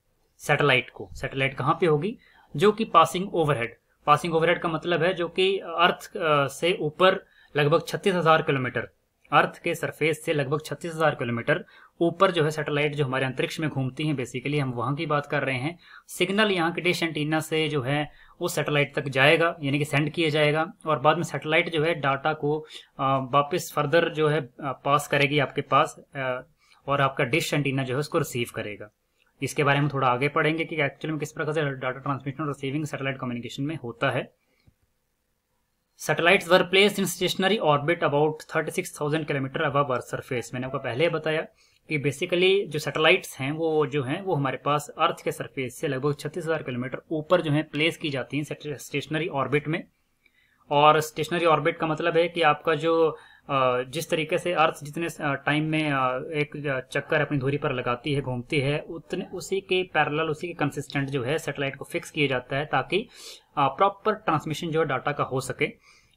सैटेलाइट को। सैटेलाइट कहाँ पे होगी? जो कि पासिंग ओवरहेड। पासिंग ओवरहेड का मतलब है जो कि अर्थ से ऊपर लगभग 36,000 किलोमीटर, अर्थ के सरफेस से लगभग 36,000 किलोमीटर ऊपर जो है सैटेलाइट जो हमारे अंतरिक्ष में घूमती हैं, बेसिकली हम वहां की बात कर रहे हैं। सिग्नल यहाँ के डिश एंटीना से जो है वो सैटेलाइट तक जाएगा, यानी कि सेंड किया जाएगा, और बाद में सैटेलाइट जो है डाटा को वापस फर्दर जो है पास करेगी आपके पास, और आपका डिश एंटीना जो है उसको रिसीव करेगा। इसके बारे में थोड़ा आगे पढ़ेंगे कि एक्चुअली में किस प्रकार से डाटा ट्रांसमिशन और रिसीविंग सैटेलाइट कम्युनिकेशन में होता है। Satellites were placed in stationery orbit about 36,000 kilometre above earth surface. मैंने आपको पहले बताया कि बेसिकली जो सैटेलाइट्स हैं वो जो हैं वो हमारे पास अर्थ के सरफेस से लगभग 36,000 किलोमीटर ऊपर जो है प्लेस की जाती हैं स्टेशनरी ऑर्बिट में। और स्टेशनरी ऑर्बिट का मतलब है कि आपका जो जिस तरीके से अर्थ जितने टाइम में एक चक्कर अपनी धुरी पर लगाती है, घूमती है, उतने उसी के पैरेलल, उसी के कंसिस्टेंट जो है सैटेलाइट को फिक्स किया जाता है, ताकि प्रॉपर ट्रांसमिशन जो है डाटा का हो सके।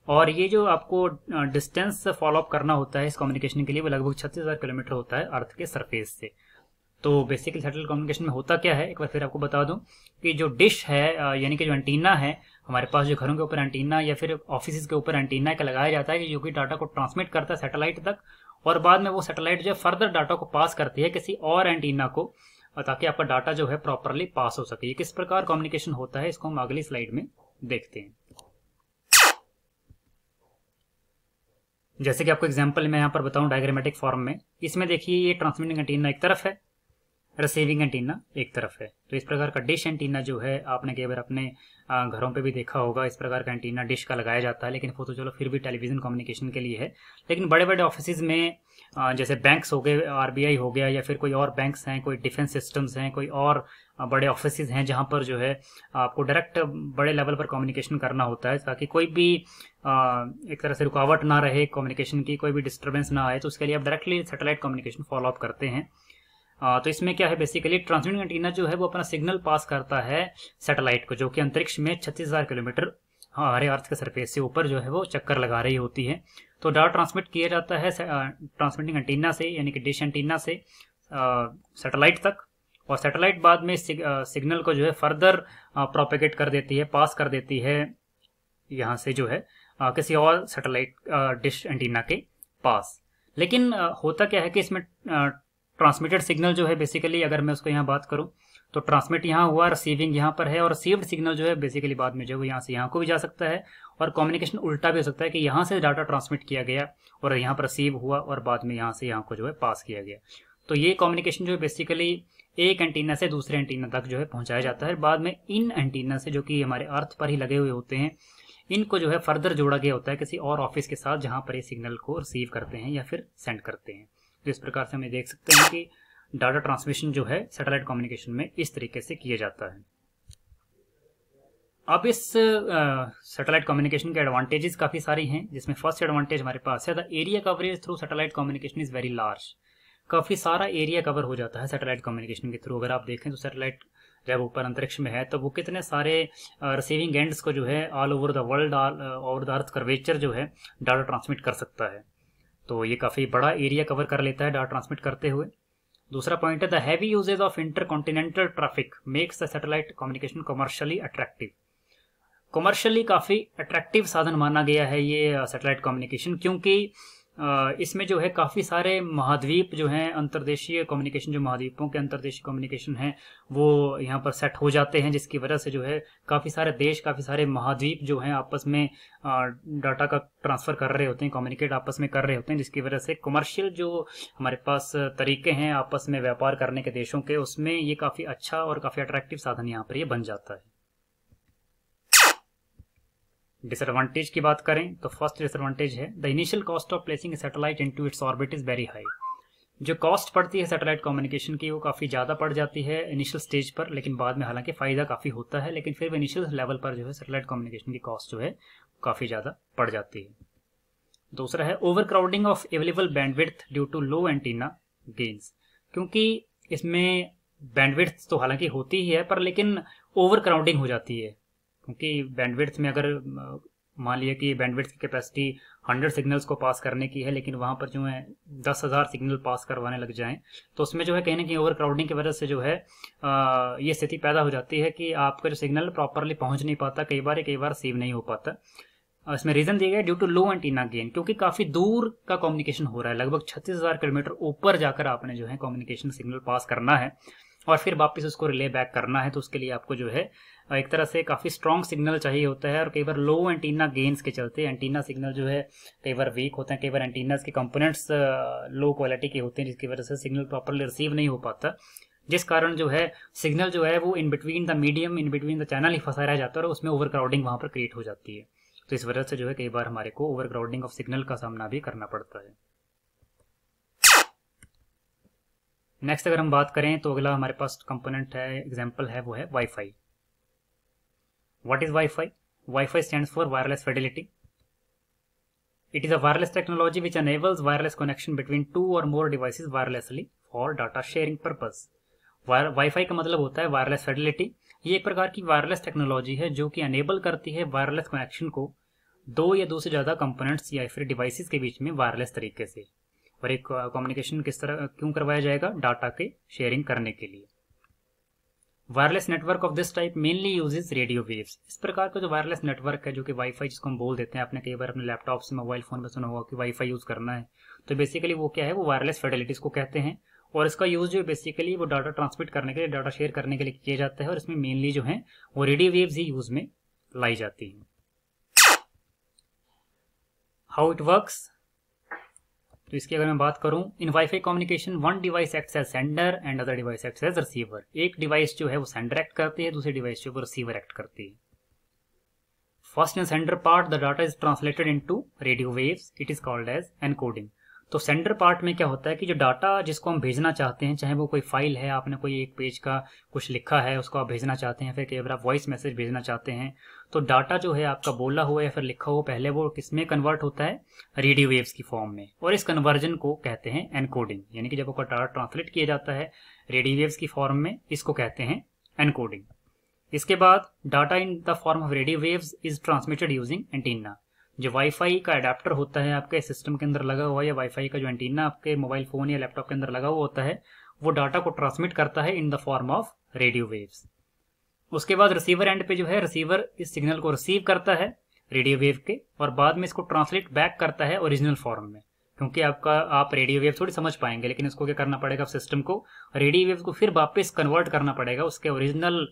और ये जो आपको डिस्टेंस फॉलो अप करना होता है इस कम्युनिकेशन के लिए वो लगभग 36,000 किलोमीटर होता है अर्थ के सरफेस से। तो बेसिकली सैटेलाइट कम्युनिकेशन में होता क्या है, एक बार फिर आपको बता दूं कि जो डिश है यानी कि जो एंटीना है हमारे पास, जो घरों के ऊपर एंटीना या फिर ऑफिस के ऊपर एंटीना का लगाया जाता है, जो कि डाटा को ट्रांसमिट करता है सैटेलाइट तक, और बाद में वो सैटेलाइट जो फर्दर डाटा को पास करती है किसी और एंटीना को, ताकि आपका डाटा जो है प्रॉपरली पास हो सके। ये किस प्रकार कम्युनिकेशन होता है इसको हम अगली स्लाइड में देखते हैं। जैसे कि आपको एग्जांपल मैं यहाँ पर बताऊं डायग्रामेटिक फॉर्म में, इसमें देखिए ये ट्रांसमिटिंग एंटीना एक तरफ है, रिसीविंग एंटीना एक तरफ है। तो इस प्रकार का डिश एंटीना जो है आपने कई बार अपने घरों पे भी देखा होगा, इस प्रकार का एंटीना डिश का लगाया जाता है, लेकिन वो तो चलो फिर भी टेलीविजन कम्युनिकेशन के लिए है। लेकिन बड़े बड़े ऑफिस में जैसे बैंक्स हो गए, आरबीआई हो गया, या फिर कोई और बैंक्स हैं, कोई डिफेंस सिस्टम्स हैं, कोई और बड़े ऑफिस हैं जहां पर जो है आपको डायरेक्ट बड़े लेवल पर कम्युनिकेशन करना होता है, ताकि कोई भी एक तरह से रुकावट ना रहे कम्युनिकेशन की, कोई भी डिस्टर्बेंस ना आए, तो उसके लिए आप directly satellite communication follow up करते हैं। तो इसमें क्या है, बेसिकली ट्रांसमिटिंग एंटीना जो है वो अपना सिग्नल पास करता है सैटेलाइट को, जो कि अंतरिक्ष में 36,000 किलोमीटर हमारे अर्थ के सरफेस से ऊपर जो है वो चक्कर लगा रही होती है। तो डाटा ट्रांसमिट किया जाता है ट्रांसमिटिंग एंटीना से, यानी कि डिश एंटीना से सैटेलाइट तक, और सैटेलाइट बाद में सिग्नल को जो है फर्दर प्रोपेगेट कर देती है, पास कर देती है यहाँ से जो है किसी और सैटेलाइट डिश एंटीना के पास। लेकिन होता क्या है कि इसमें ट्रांसमिटेड सिग्नल जो है बेसिकली, अगर मैं उसको यहाँ बात करूँ तो ट्रांसमिट यहाँ हुआ, रिसीविंग यहाँ पर है, और रिसीव्ड सिग्नल जो है बेसिकली बाद में जो है यहाँ से यहाँ को भी जा सकता है, और कम्युनिकेशन उल्टा भी हो सकता है कि यहाँ से डाटा ट्रांसमिट किया गया और यहाँ पर रिसीव हुआ और बाद में यहाँ से यहाँ को जो है पास किया गया। तो ये कम्युनिकेशन जो है बेसिकली एक एंटीना से दूसरे एंटीना तक जो है पहुंचाया जाता है। बाद में इन एंटीना से, जो कि हमारे अर्थ पर ही लगे हुए होते हैं, इनको जो है फर्दर जोड़ा गया होता है किसी और ऑफिस के साथ, जहां पर ये सिग्नल को रिसीव करते हैं या फिर सेंड करते हैं। तो इस प्रकार से हम देख सकते हैं कि डाटा ट्रांसमिशन जो है सैटेलाइट कम्युनिकेशन में इस तरीके से किया जाता है। अब इस सैटेलाइट कम्युनिकेशन के एडवांटेजेस काफी सारी हैं, जिसमें फर्स्ट एडवांटेज हमारे पास है the area coverage through satellite communication is very large. काफी सारा एरिया कवर हो जाता है सैटेलाइट कम्युनिकेशन के थ्रू। अगर आप देखें तो सैटेलाइट जब ऊपर अंतरिक्ष में है तो वो कितने सारे रिसीविंग एंड्स को जो है all over the world, all over the earth curvature जो है डाटा ट्रांसमिट कर सकता है। तो ये काफी बड़ा एरिया कवर कर लेता है डाटा ट्रांसमिट करते हुए। दूसरा पॉइंट है the heavy usages of intercontinental traffic makes the satellite communication commercially attractive. Commercially काफी अट्रैक्टिव साधन माना गया है ये सैटेलाइट कम्युनिकेशन, क्योंकि इसमें जो है काफी सारे महाद्वीप जो हैं, अंतर्देशीय कम्युनिकेशन, जो महाद्वीपों के अंतर्देशीय कम्युनिकेशन है वो यहाँ पर सेट हो जाते हैं, जिसकी वजह से जो है काफी सारे देश, काफी सारे महाद्वीप जो हैं आपस में डाटा का ट्रांसफर कर रहे होते हैं, कम्युनिकेट आपस में कर रहे होते हैं, जिसकी वजह से कमर्शियल जो हमारे पास तरीके हैं आपस में व्यापार करने के देशों के, उसमें ये काफी अच्छा और काफी अट्रैक्टिव साधन यहाँ पर ये बन जाता है। डिसएडवांटेज की बात करें तो फर्स्ट डिसएडवांटेज है the initial cost of placing satellite into its orbit is very high. जो कॉस्ट पड़ती है सैटेलाइट कम्युनिकेशन की वो काफी ज्यादा पड़ जाती है इनिशियल स्टेज पर, लेकिन बाद में हालांकि फायदा काफी होता है, लेकिन फिर भी इनिशियल लेवल पर जो है सैटेलाइट कम्युनिकेशन की कॉस्ट जो है काफी ज्यादा पड़ जाती है। दूसरा है over crowding of available bandwidth due to low antenna gains, क्योंकि इसमें बैंडविड्थ तो हालांकि होती ही है पर लेकिन ओवर क्राउडिंग हो जाती है, क्योंकि बैंडविड्थ में अगर मान लिया कि बैंडविड्थ की कैपेसिटी 100 सिग्नल्स को पास करने की है, लेकिन वहां पर जो है 10,000 सिग्नल पास करवाने लग जाएं, तो उसमें जो है कहीं ना कहीं ओवर क्राउडिंग की वजह से जो है ये स्थिति पैदा हो जाती है कि आपका जो सिग्नल प्रॉपरली पहुंच नहीं पाता, कई बार रिसीव नहीं हो पाता। इसमें रीजन दिया गया due to low antenna gain, क्योंकि काफी दूर का कम्युनिकेशन हो रहा है, लगभग 36,000 किलोमीटर ऊपर जाकर आपने जो है कम्युनिकेशन सिग्नल पास करना है और फिर वापस उसको रिले बैक करना है। तो उसके लिए आपको जो है एक तरह से काफी स्ट्रॉन्ग सिग्नल चाहिए होता है, और कई बार लो एंटीना गेन्स के चलते एंटीना सिग्नल जो है कई बार वीक होते हैं, कई बार एंटीना के कंपोनेंट्स लो क्वालिटी के होते हैं, जिसकी वजह से सिग्नल प्रॉपरली रिसीव नहीं हो पाता, जिस कारण जो है सिग्नल जो है वो in between the medium, in between the channel ही फंसा रह जाता है और उसमें ओवर क्राउडिंग वहां पर क्रिएट हो जाती है। तो इस वजह से जो है कई बार हमारे को ओवर क्राउडिंग ऑफ सिग्नल का सामना भी करना पड़ता है। नेक्स्ट अगर हम बात करें तो अगला हमारे पास कंपोनेंट है, एग्जांपल है, वो है wifi. What is wifi? Wifi stands for wireless Fidelity. It is a wireless technology which enables wireless connection between 2 or more devices wirelessly for data sharing purpose. Wifi का मतलब होता है वायरलेस फिडेलिटी। ये एक प्रकार की वायरलेस टेक्नोलॉजी है जो कि अनेबल करती है वायरलेस कनेक्शन को दो या दो से ज़्यादा कंपोनेंट्स या फिर डिवाइसेस के बीच में वायरलेस तरीके से। और एक कम्युनिकेशन किस तरह क्यों करवाया जाएगा? डाटा के शेयरिंग करने के लिए। Wireless network of this type mainly uses radio waves. इस प्रकार का जो वायरलेस नेटवर्क है, जो कि वाईफाई जिसको हम बोल देते हैं, आपने कई बार अपने लैपटॉप से मोबाइल फोन में सुना होगा कि वाईफाई यूज करना है, तो बेसिकली वो क्या है, वो वायरलेस फिडेलिटीज को कहते हैं। और इसका यूज जो बेसिकली वो डाटा ट्रांसमिट करने के लिए, डाटा शेयर करने के लिए किया जाता है। और इसमें मेनली जो है वो रेडियो वेव्स ही यूज में लाई जाती है। हाउ इट वर्क्स, तो इसकी अगर मैं बात करूं, in WiFi communication one device acts as sender and other device acts as receiver. एक डिवाइस जो है वो सेंडर एक्ट करती है, दूसरी डिवाइस जो है वो रिसीवर एक्ट करती है। First in sender part the data is translated into radio waves, it is called as encoding. तो सेंडर पार्ट में क्या होता है कि जो डाटा जिसको हम भेजना चाहते हैं, चाहे वो कोई फाइल है, आपने कोई एक पेज का कुछ लिखा है उसको आप भेजना चाहते हैं, फिर कई बार आप वॉइस मैसेज भेजना चाहते हैं, तो डाटा जो है आपका बोला हुआ या फिर लिखा हुआ पहले वो किसमें कन्वर्ट होता है? रेडियो वेव्स की फॉर्म में। और इस कन्वर्जन को कहते हैं एनकोडिंग, यानी कि जब आपका डाटा ट्रांसलेट किया जाता है रेडियो वेव्स की फॉर्म में, इसको कहते हैं एनकोडिंग। इसके बाद data in the form of radio waves is transmitted using antenna. जो वाईफाई का अडेप्टर होता है आपके सिस्टम के अंदर लगा हुआ, या वाईफाई का जो एंटीना आपके मोबाइल फोन या लैपटॉप के अंदर लगा हुआ होता है, वो डाटा को ट्रांसमिट करता है in the form of radio waves. उसके बाद रिसीवर एंड पे जो है, रिसीवर इस सिग्नल को रिसीव करता है रेडियो वेव के, और बाद में इसको ट्रांसलेट बैक करता है ओरिजिनल फॉर्म में। क्योंकि आप रेडियो वेव थोड़ी समझ पाएंगे, लेकिन इसको क्या करना पड़ेगा, सिस्टम को रेडियो वेव को फिर वापस कन्वर्ट करना पड़ेगा उसके ओरिजिनल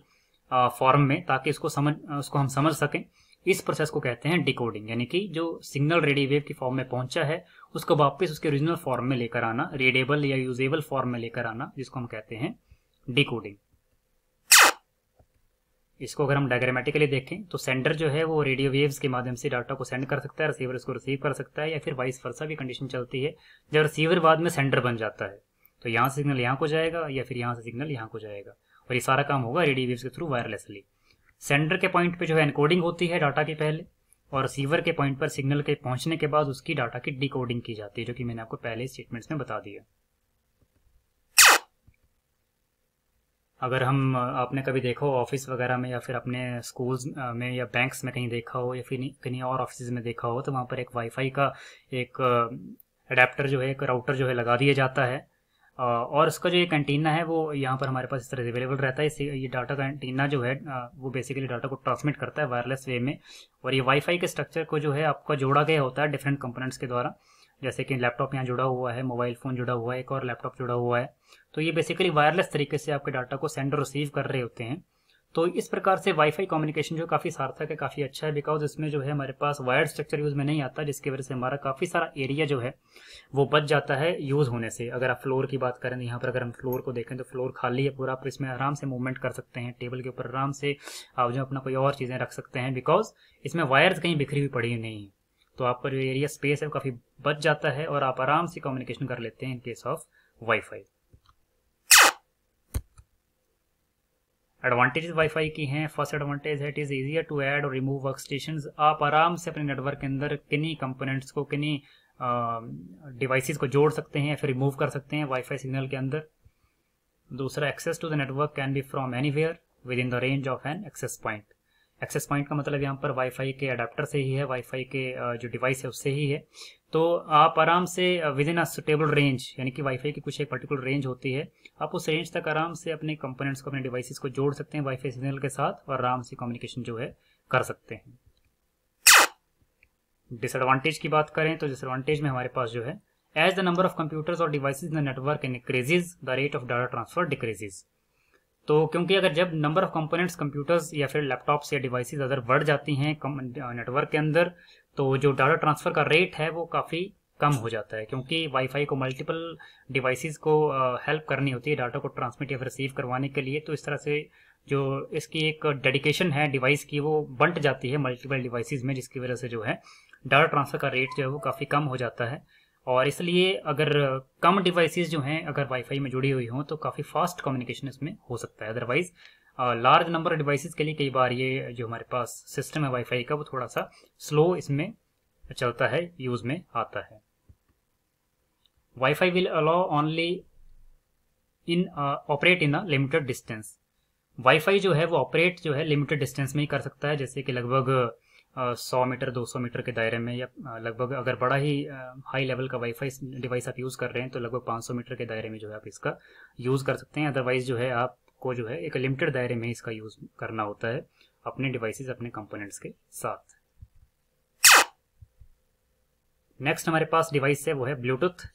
फॉर्म में, ताकि उसको हम समझ सकें। इस प्रोसेस को कहते हैं डिकोडिंग, यानी कि जो सिग्नल रेडियो वेव की फॉर्म में पहुंचा है उसको वापस उसके ओरिजिनल फॉर्म में लेकर आना, रीडेबल या यूजेबल फॉर्म में लेकर आना, जिसको हम कहते हैं डिकोडिंग। इसको अगर हम डायग्रामेटिकली देखें तो सेंडर जो है वो रेडियो वेव्स के माध्यम से डाटा को सेंड कर सकता है, रिसीवर इसको रिसीव कर सकता है, या फिर वाइस वर्सा भी कंडीशन चलती है। जब रिसीवर बाद में सेंडर बन जाता है तो यहाँ से सिग्नल यहाँ को जाएगा या फिर यहाँ से सिग्नल यहाँ को जाएगा, और ये सारा काम होगा रेडियो वेव्स के थ्रू वायरलेसली। सेंडर के पॉइंट पे जो है एनकोडिंग होती है डाटा के पहले, और रिसीवर के पॉइंट पर सिग्नल के पहुंचने के बाद उसकी डाटा की डिकोडिंग की जाती है, जो कि मैंने आपको पहले स्टेटमेंट्स में बता दिया। अगर हम आपने कभी देखा हो ऑफिस वगैरह में, या फिर अपने स्कूल्स में या बैंक्स में कहीं देखा हो, या फिर कहीं और ऑफिस में देखा हो, तो वहाँ पर एक वाईफाई का एक अडेप्टर जो है, एक राउटर जो है लगा दिया जाता है, और उसका जो एक एंटीना है वो यहाँ पर हमारे पास इस तरह अवेलेबल रहता है। ये डाटा का एंटीना जो है वो बेसिकली डाटा को ट्रांसमिट करता है वायरलेस वे में। और ये वाईफाई के स्ट्रक्चर को जो है आपका जोड़ा गया होता है डिफरेंट कंपोनेंट्स के द्वारा, जैसे कि लैपटॉप यहाँ जुड़ा हुआ है, मोबाइल फोन जुड़ा हुआ है, एक और लैपटॉप जुड़ा हुआ है, तो ये बेसिकली वायरलेस तरीके से आपके डाटा को सेंड और रिसीव कर रहे होते हैं। तो इस प्रकार से वाईफाई कम्युनिकेशन जो काफ़ी सार्थक है, काफ़ी अच्छा है, बिकॉज इसमें जो है हमारे पास वायर्ड स्ट्रक्चर यूज में नहीं आता, जिसकी वजह से हमारा काफ़ी सारा एरिया जो है वो बच जाता है यूज होने से। अगर आप फ्लोर की बात करें, यहाँ पर अगर हम फ्लोर को देखें तो फ्लोर खाली है पूरा, आप इसमें आराम से मूवमेंट कर सकते हैं, टेबल के ऊपर आराम से आप जो अपना कोई और चीज़ें रख सकते हैं, बिकॉज इसमें वायर्स कहीं बिखरी हुई पड़ी नहीं है। तो आपका जो एरिया स्पेस है वो काफ़ी बच जाता है और आप आराम से कम्युनिकेशन कर लेते हैं in case of WiFi. Advantages WiFi की हैं। फर्स्ट एडवांटेज है it is easier to add और रिमूव वर्क स्टेशंस। आप आराम से अपने नेटवर्क के अंदर किन्हीं कंपोनेंट्स को, किन्हीं डिवाइसेस को जोड़ सकते हैं या फिर रिमूव कर सकते हैं वाईफाई सिग्नल के अंदर। दूसरा, access to the network can be from anywhere within the range of an access point. Access point का मतलब यहाँ पर वाईफाई के अडेप्टर से ही है, वाईफाई के जो डिवाइस है उससे ही है। तो आप आराम से with in a suitable range, यानी कि वाईफाई की कुछ एक पर्टिकुलर रेंज होती है, आप उस रेंज तक आराम से अपने कंपोनेंट्स को, अपने डिवाइसेस को जोड़ सकते हैं वाईफाई सिग्नल के साथ और आराम से कम्युनिकेशन जो है कर सकते हैं। डिसएडवांटेज की बात करें तो डिसएडवांटेज में हमारे पास जो है, as the number of computers और devices in the network increases the rate of data transfer decreases. तो क्योंकि अगर जब नंबर ऑफ कंपोनेंट्स कंप्यूटर्स या फिर लैपटॉप्स या डिवाइसेस अगर बढ़ जाती हैं नेटवर्क के अंदर, तो जो डाटा ट्रांसफर का रेट है वो काफ़ी कम हो जाता है, क्योंकि वाईफाई को मल्टीपल डिवाइसेस को हेल्प करनी होती है डाटा को ट्रांसमिट या फिर रिसीव करवाने के लिए। तो इस तरह से जो इसकी एक डेडिकेशन है डिवाइस की वो बंट जाती है मल्टीपल डिवाइसेस में, जिसकी वजह से जो है डाटा ट्रांसफर का रेट जो है वो काफ़ी कम हो जाता है। और इसलिए अगर कम डिवाइसेस जो हैं अगर वाईफाई में जुड़ी हुई हों तो काफ़ी फास्ट कम्युनिकेशन इसमें हो सकता है। Otherwise large number of devices के लिए कई बार ये जो हमारे पास सिस्टम है वाईफाई का वो थोड़ा सा स्लो इसमें चलता है, यूज में आता है। Wifi will allow only in operate in a limited distance. Wifi जो है वो ऑपरेट जो है लिमिटेड डिस्टेंस में ही कर सकता है, जैसे कि लगभग 100 मीटर 200 मीटर के दायरे में, या लगभग अगर बड़ा ही हाई लेवल का वाईफाई डिवाइस आप यूज़ कर रहे हैं तो लगभग 500 मीटर के दायरे में जो है आप इसका यूज़ कर सकते हैं। अदरवाइज़ जो है आपको जो है एक लिमिटेड दायरे में इसका यूज़ करना होता है अपने डिवाइसेस, अपने कंपोनेंट्स के साथ। नेक्स्ट हमारे पास डिवाइस है वो है ब्लूटूथ।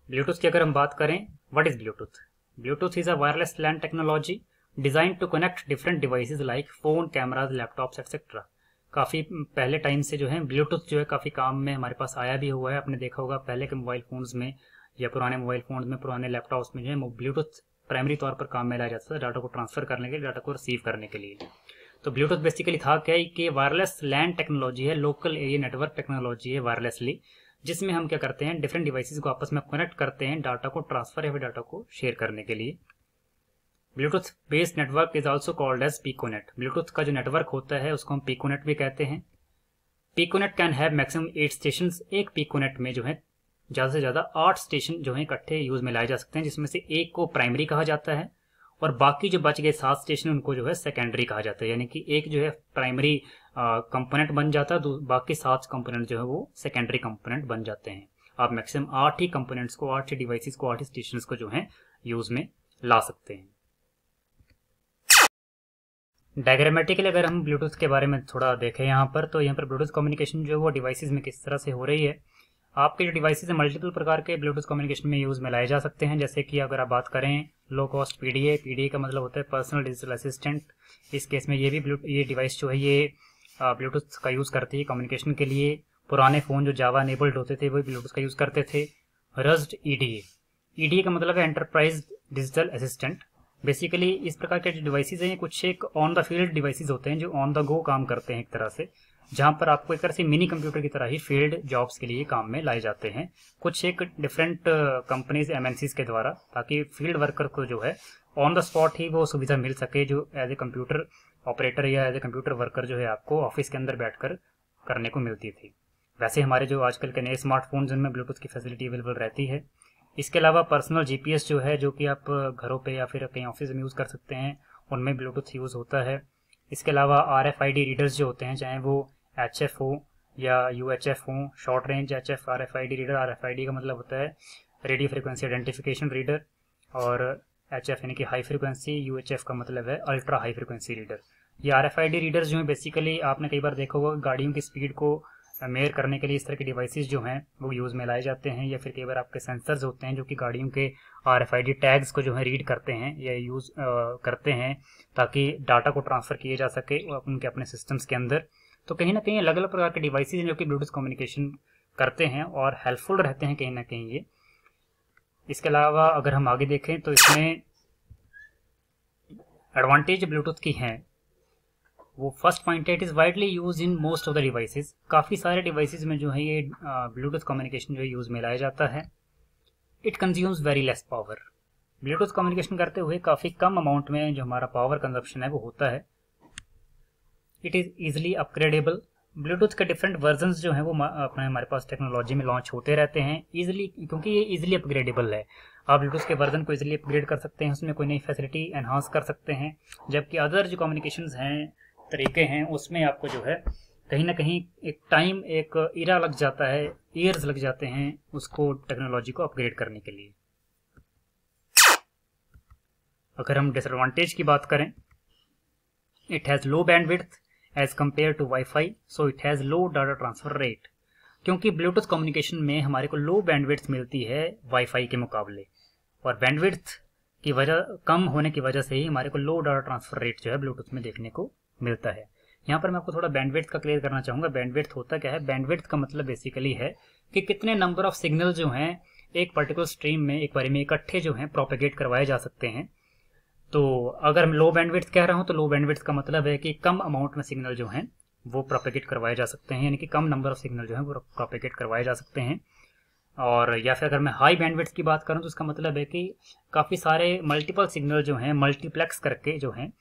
ब्लूटूथ की अगर हम बात करें, what is Bluetooth? Bluetooth is a wireless LAN technology design to connect different devices like phone, cameras, laptops etcetera. काफ़ी पहले टाइम से जो है ब्लूटूथ जो है काफ़ी काम में हमारे पास आया भी हुआ है। आपने देखा होगा पहले के मोबाइल फ़ोन्स में या पुराने मोबाइल फ़ोन्स में, पुराने लैपटॉप्स में जो है ब्लूटूथ प्राइमरी तौर पर काम में लाया जाता था, डाटा को ट्रांसफ़र करने के लिए, डाटा को रिसीव करने के लिए। तो ब्लूटूथ बेसिकली था क्या है कि वायरलेस लैन टेक्नोलॉजी है, लोकल एरिया नेटवर्क टेक्नोलॉजी है वायरलेसली, जिसमें हम क्या करते हैं डिफरेंट डिवाइसेस को आपस में कनेक्ट करते हैं डाटा को ट्रांसफर या फिर डाटा को शेयर करने के लिए। Bluetooth based network is also called as piconet. Bluetooth का जो नेटवर्क होता है उसको हम पिकोनेट भी कहते हैं। Piconet can have maximum 8 station. एक पिकोनेट में जो है ज़्यादा से ज़्यादा 8 स्टेशन जो है इकट्ठे यूज में लाए जा सकते हैं, जिसमें से एक को प्राइमरी कहा जाता है और बाकी जो बच गए 7 स्टेशन उनको जो है सेकेंडरी कहा जाता है। यानी कि एक जो है प्राइमरी कंपोनेंट बन जाता है, बाकी 7 कंपोनेंट जो है वो सेकेंडरी कंपोनेंट बन जाते हैं। आप मैक्सिमम 8 ही कंपोनेंट्स को, 8 ही डिवाइसेस को, 8 ही स्टेशन को जो है यूज में ला सकते हैं। डायग्रामेटिकली अगर हम ब्लूटूथ के बारे में थोड़ा देखें यहाँ पर, तो यहाँ पर ब्लूटूथ कम्युनिकेशन जो है वो डिवाइसेस में किस तरह से हो रही है। आपके जो डिवाइसेस हैं मल्टीपल प्रकार के ब्लूटूथ कम्युनिकेशन में यूज में लाए जा सकते हैं। जैसे कि अगर आप बात करें लो कॉस्ट पीडीए का मतलब होता है पर्सनल डिजिटल असिस्टेंट। इस केस में ये डिवाइस जो है ये ब्लूटूथ का यूज़ करती है कम्युनिकेशन के लिए। पुराने फ़ोन जो जावा एनेबल्ड होते थे वही ब्लूटूथ का यूज़ करते थे। रस्ट ईडीए का मतलब है एंटरप्राइज डिजिटल असिस्टेंट। बेसिकली इस प्रकार के जो डिवाइसेज हैं कुछ एक ऑन द फील्ड डिवाइसेज होते हैं जो ऑन द गो काम करते हैं एक तरह से, जहाँ पर आपको एक तरह से मिनी कंप्यूटर की तरह ही फील्ड जॉब्स के लिए काम में लाए जाते हैं कुछ एक डिफरेंट कंपनीज एमएनसीज के द्वारा, ताकि फील्ड वर्कर को जो है ऑन द स्पॉट ही वो सुविधा मिल सके जो एज ए कंप्यूटर ऑपरेटर या एज ए कंप्यूटर वर्कर जो है आपको ऑफिस के अंदर बैठकर करने को मिलती थी। वैसे हमारे जो आजकल के नए स्मार्टफोन्स जिनमें ब्लूटूथ की फैसिलिटी अवेलेबल रहती है। इसके अलावा पर्सनल जीपीएस जो है, जो कि आप घरों पे या फिर कहीं ऑफिस में यूज़ कर सकते हैं, उनमें ब्लूटूथ यूज़ होता है। इसके अलावा आरएफआईडी रीडर्स जो होते हैं, चाहे वो एचएफ हो या यूएचएफ हो, short range HF RFID reader. RFID का मतलब होता है रेडियो फ्रिक्वेंसी आइडेंटिफिकेशन रीडर, और एचएफ यानी कि हाई फ्रिक्वेंसी, यूएचएफ का मतलब है अल्ट्रा हाई फ्रिक्वेंसी रीडर। ये आरएफआईडी रीडर्स जो है बेसिकली आपने कई बार देखा होगा गाड़ियों की स्पीड को मेयर करने के लिए इस तरह के डिवाइसेस जो हैं वो यूज़ में लाए जाते हैं, या फिर कई बार आपके सेंसर्स होते हैं जो कि गाड़ियों के आरएफआईडी टैग्स को जो है रीड करते हैं या यूज़ करते हैं ताकि डाटा को ट्रांसफ़र किए जा सके उनके अपने सिस्टम्स के अंदर। तो कहीं ना कहीं अलग अलग प्रकार के डिवाइसेज हैं जो कि ब्लूटूथ कम्युनिकेशन करते हैं और हेल्पफुल रहते हैं कहीं ना कहीं ये। इसके अलावा अगर हम आगे देखें तो इसमें एडवांटेज ब्लूटूथ की हैं वो फर्स्ट पॉइंट है, it is widely use in most of the devices. काफ़ी सारे डिवाइसेस में जो है ये ब्लूटूथ कम्युनिकेशन जो है यूज़ में लाया जाता है। It consumes very less power. Bluetooth communication करते हुए काफ़ी कम अमाउंट में जो हमारा पावर कंजप्शन है वो होता है। It is easily upgradable. Bluetooth के डिफरेंट वर्जन्स जो हैं वो अपने हमारे पास टेक्नोलॉजी में लॉन्च होते रहते हैं ईजिली, क्योंकि ये ईजिली अपग्रेडेबल है। आप ब्लूटूथ के वर्जन को ईजिली अपग्रेड कर सकते हैं, उसमें कोई नई फैसिलिटी एनहांस कर सकते हैं। जबकि अदर जो कम्युनिकेशंस हैं, तरीके हैं, उसमें आपको जो है कहीं ना कहीं एक टाइम, एक इरा लग जाता है, ईयर्स लग जाते हैं उसको टेक्नोलॉजी को अपग्रेड करने के लिए। अगर हम डिसएडवांटेज की बात करें, it has low bandwidth as compare to WiFi, so it has low data transfer rate. क्योंकि ब्लूटूथ कम्युनिकेशन में हमारे को लो बैंडविड्थ मिलती है वाईफाई के मुकाबले, और बैंडविड्थ की वजह कम होने की वजह से ही हमारे को लो डाटा ट्रांसफर रेट जो है ब्लूटूथ में देखने को मिलता है। यहाँ पर मैं आपको थोड़ा बैंडविड्थ का क्लियर करना चाहूँगा। बैंडविड्थ होता क्या है? बैंडविड्थ का मतलब बेसिकली है कि कितने नंबर ऑफ सिग्नल जो हैं एक पर्टिकुलर स्ट्रीम में एक बार में इकट्ठे जो हैं प्रोपेगेट करवाए जा सकते हैं। तो अगर मैं लो बैंडविड्थ कह रहा हूँ तो लो बैंडविड्थ का मतलब है कि कम अमाउंट में सिग्नल जो हैं वो प्रोपेगेट करवाए जा सकते हैं, यानी कि कम नंबर ऑफ सिग्नल जो है वो प्रोपेगेट करवाए जा सकते हैं। और या फिर अगर मैं हाई बैंडविड्थ की बात करूँ तो उसका मतलब है कि काफ़ी सारे मल्टीपल सिग्नल जो हैं मल्टीप्लेक्स करके जो हैं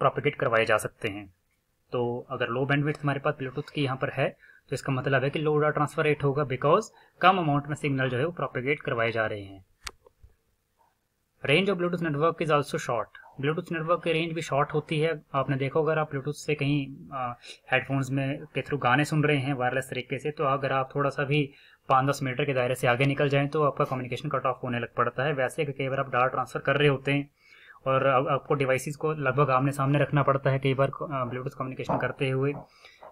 प्रोपेगेट करवाए जा सकते हैं। तो अगर लो बैंडविड्थ हमारे पास ब्लूटूथ की यहाँ पर है तो इसका मतलब है कि लो डाटा ट्रांसफर रेट होगा, बिकॉज कम अमाउंट में सिग्नल जो है वो प्रोपेगेट करवाए जा रहे हैं। Range of Bluetooth network is also short. Bluetooth network की रेंज भी शॉर्ट होती है। आपने देखा अगर आप ब्लूटूथ से कहीं हेडफोन्स में के थ्रू गाने सुन रहे हैं वायरलेस तरीके से, तो अगर आप थोड़ा सा भी 5-10 मीटर के दायरे से आगे निकल जाएं तो आपका कम्युनिकेशन कट ऑफ होने लग पड़ता है। वैसे कई बार आप डाटा ट्रांसफर कर रहे होते हैं और आपको डिवाइसेस को लगभग आमने सामने रखना पड़ता है कई बार ब्लूटूथ कम्युनिकेशन करते हुए,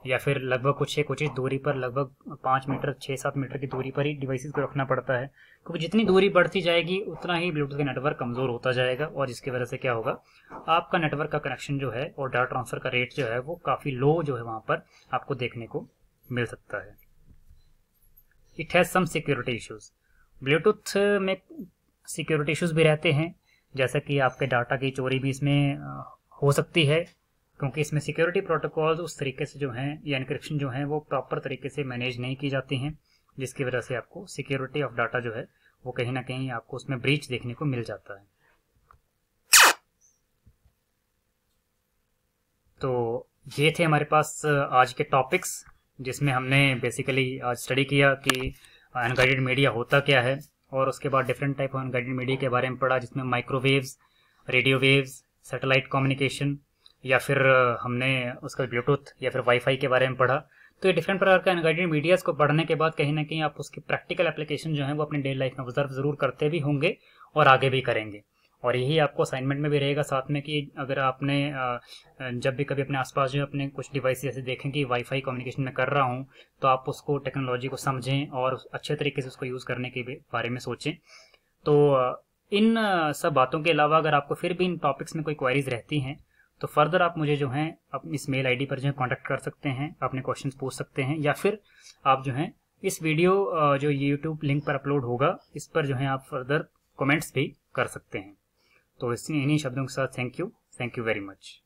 या फिर लगभग कुछ दूरी पर, लगभग 5 मीटर 6-7 मीटर की दूरी पर ही डिवाइसेस को रखना पड़ता है, क्योंकि जितनी दूरी बढ़ती जाएगी उतना ही ब्लूटूथ का नेटवर्क कमज़ोर होता जाएगा, और जिसकी वजह से क्या होगा, आपका नेटवर्क का कनेक्शन जो है और डाटा ट्रांसफर का रेट जो है वो काफ़ी लो जो है वहाँ पर आपको देखने को मिल सकता है। It has some security issues. Bluetooth में सिक्योरिटी इश्यूज़ भी रहते हैं, जैसा कि आपके डाटा की चोरी भी इसमें हो सकती है, क्योंकि इसमें सिक्योरिटी प्रोटोकॉल्स उस तरीके से जो हैं या इनक्रिप्शन जो हैं वो प्रॉपर तरीके से मैनेज नहीं की जाती हैं, जिसकी वजह से आपको सिक्योरिटी ऑफ डाटा जो है वो कहीं ना कहीं आपको उसमें ब्रीच देखने को मिल जाता है। तो ये थे हमारे पास आज के टॉपिक्स, जिसमें हमने बेसिकली आज स्टडी किया कि अनगाइडेड मीडिया होता क्या है, और उसके बाद different type of unguided media के बारे में पढ़ा, जिसमें microwaves, radio waves, satellite communication, या फिर हमने उसका ब्लूटूथ या फिर वाईफाई के बारे में पढ़ा। तो ये डिफरेंट प्रकार के अनगाइडेड मीडियाज़ को पढ़ने के बाद कहीं ना कहीं आप उसकी प्रैक्टिकल एप्लीकेशन जो है वो अपनी डेली लाइफ में ऑब्जर्व ज़रूर करते भी होंगे और आगे भी करेंगे। और यही आपको असाइनमेंट में भी रहेगा साथ में कि अगर आपने जब भी कभी अपने आसपास जो अपने कुछ डिवाइस ऐसे देखें कि वाईफाई कम्युनिकेशन में कर रहा हूँ, तो आप उसको टेक्नोलॉजी को समझें और अच्छे तरीके से उसको यूज़ करने के बारे में सोचें। तो इन सब बातों के अलावा अगर आपको फिर भी इन टॉपिक्स में कोई क्वेरीज रहती हैं तो फर्दर आप मुझे जो है इस मेल आईडी पर जो है कॉन्टैक्ट कर सकते हैं, अपने क्वेश्चंस पूछ सकते हैं, या फिर आप जो है इस वीडियो जो यूट्यूब लिंक पर अपलोड होगा इस पर जो है आप फर्दर कमेंट्स भी कर सकते हैं। तो इन्हीं शब्दों के साथ थैंक यू वेरी मच।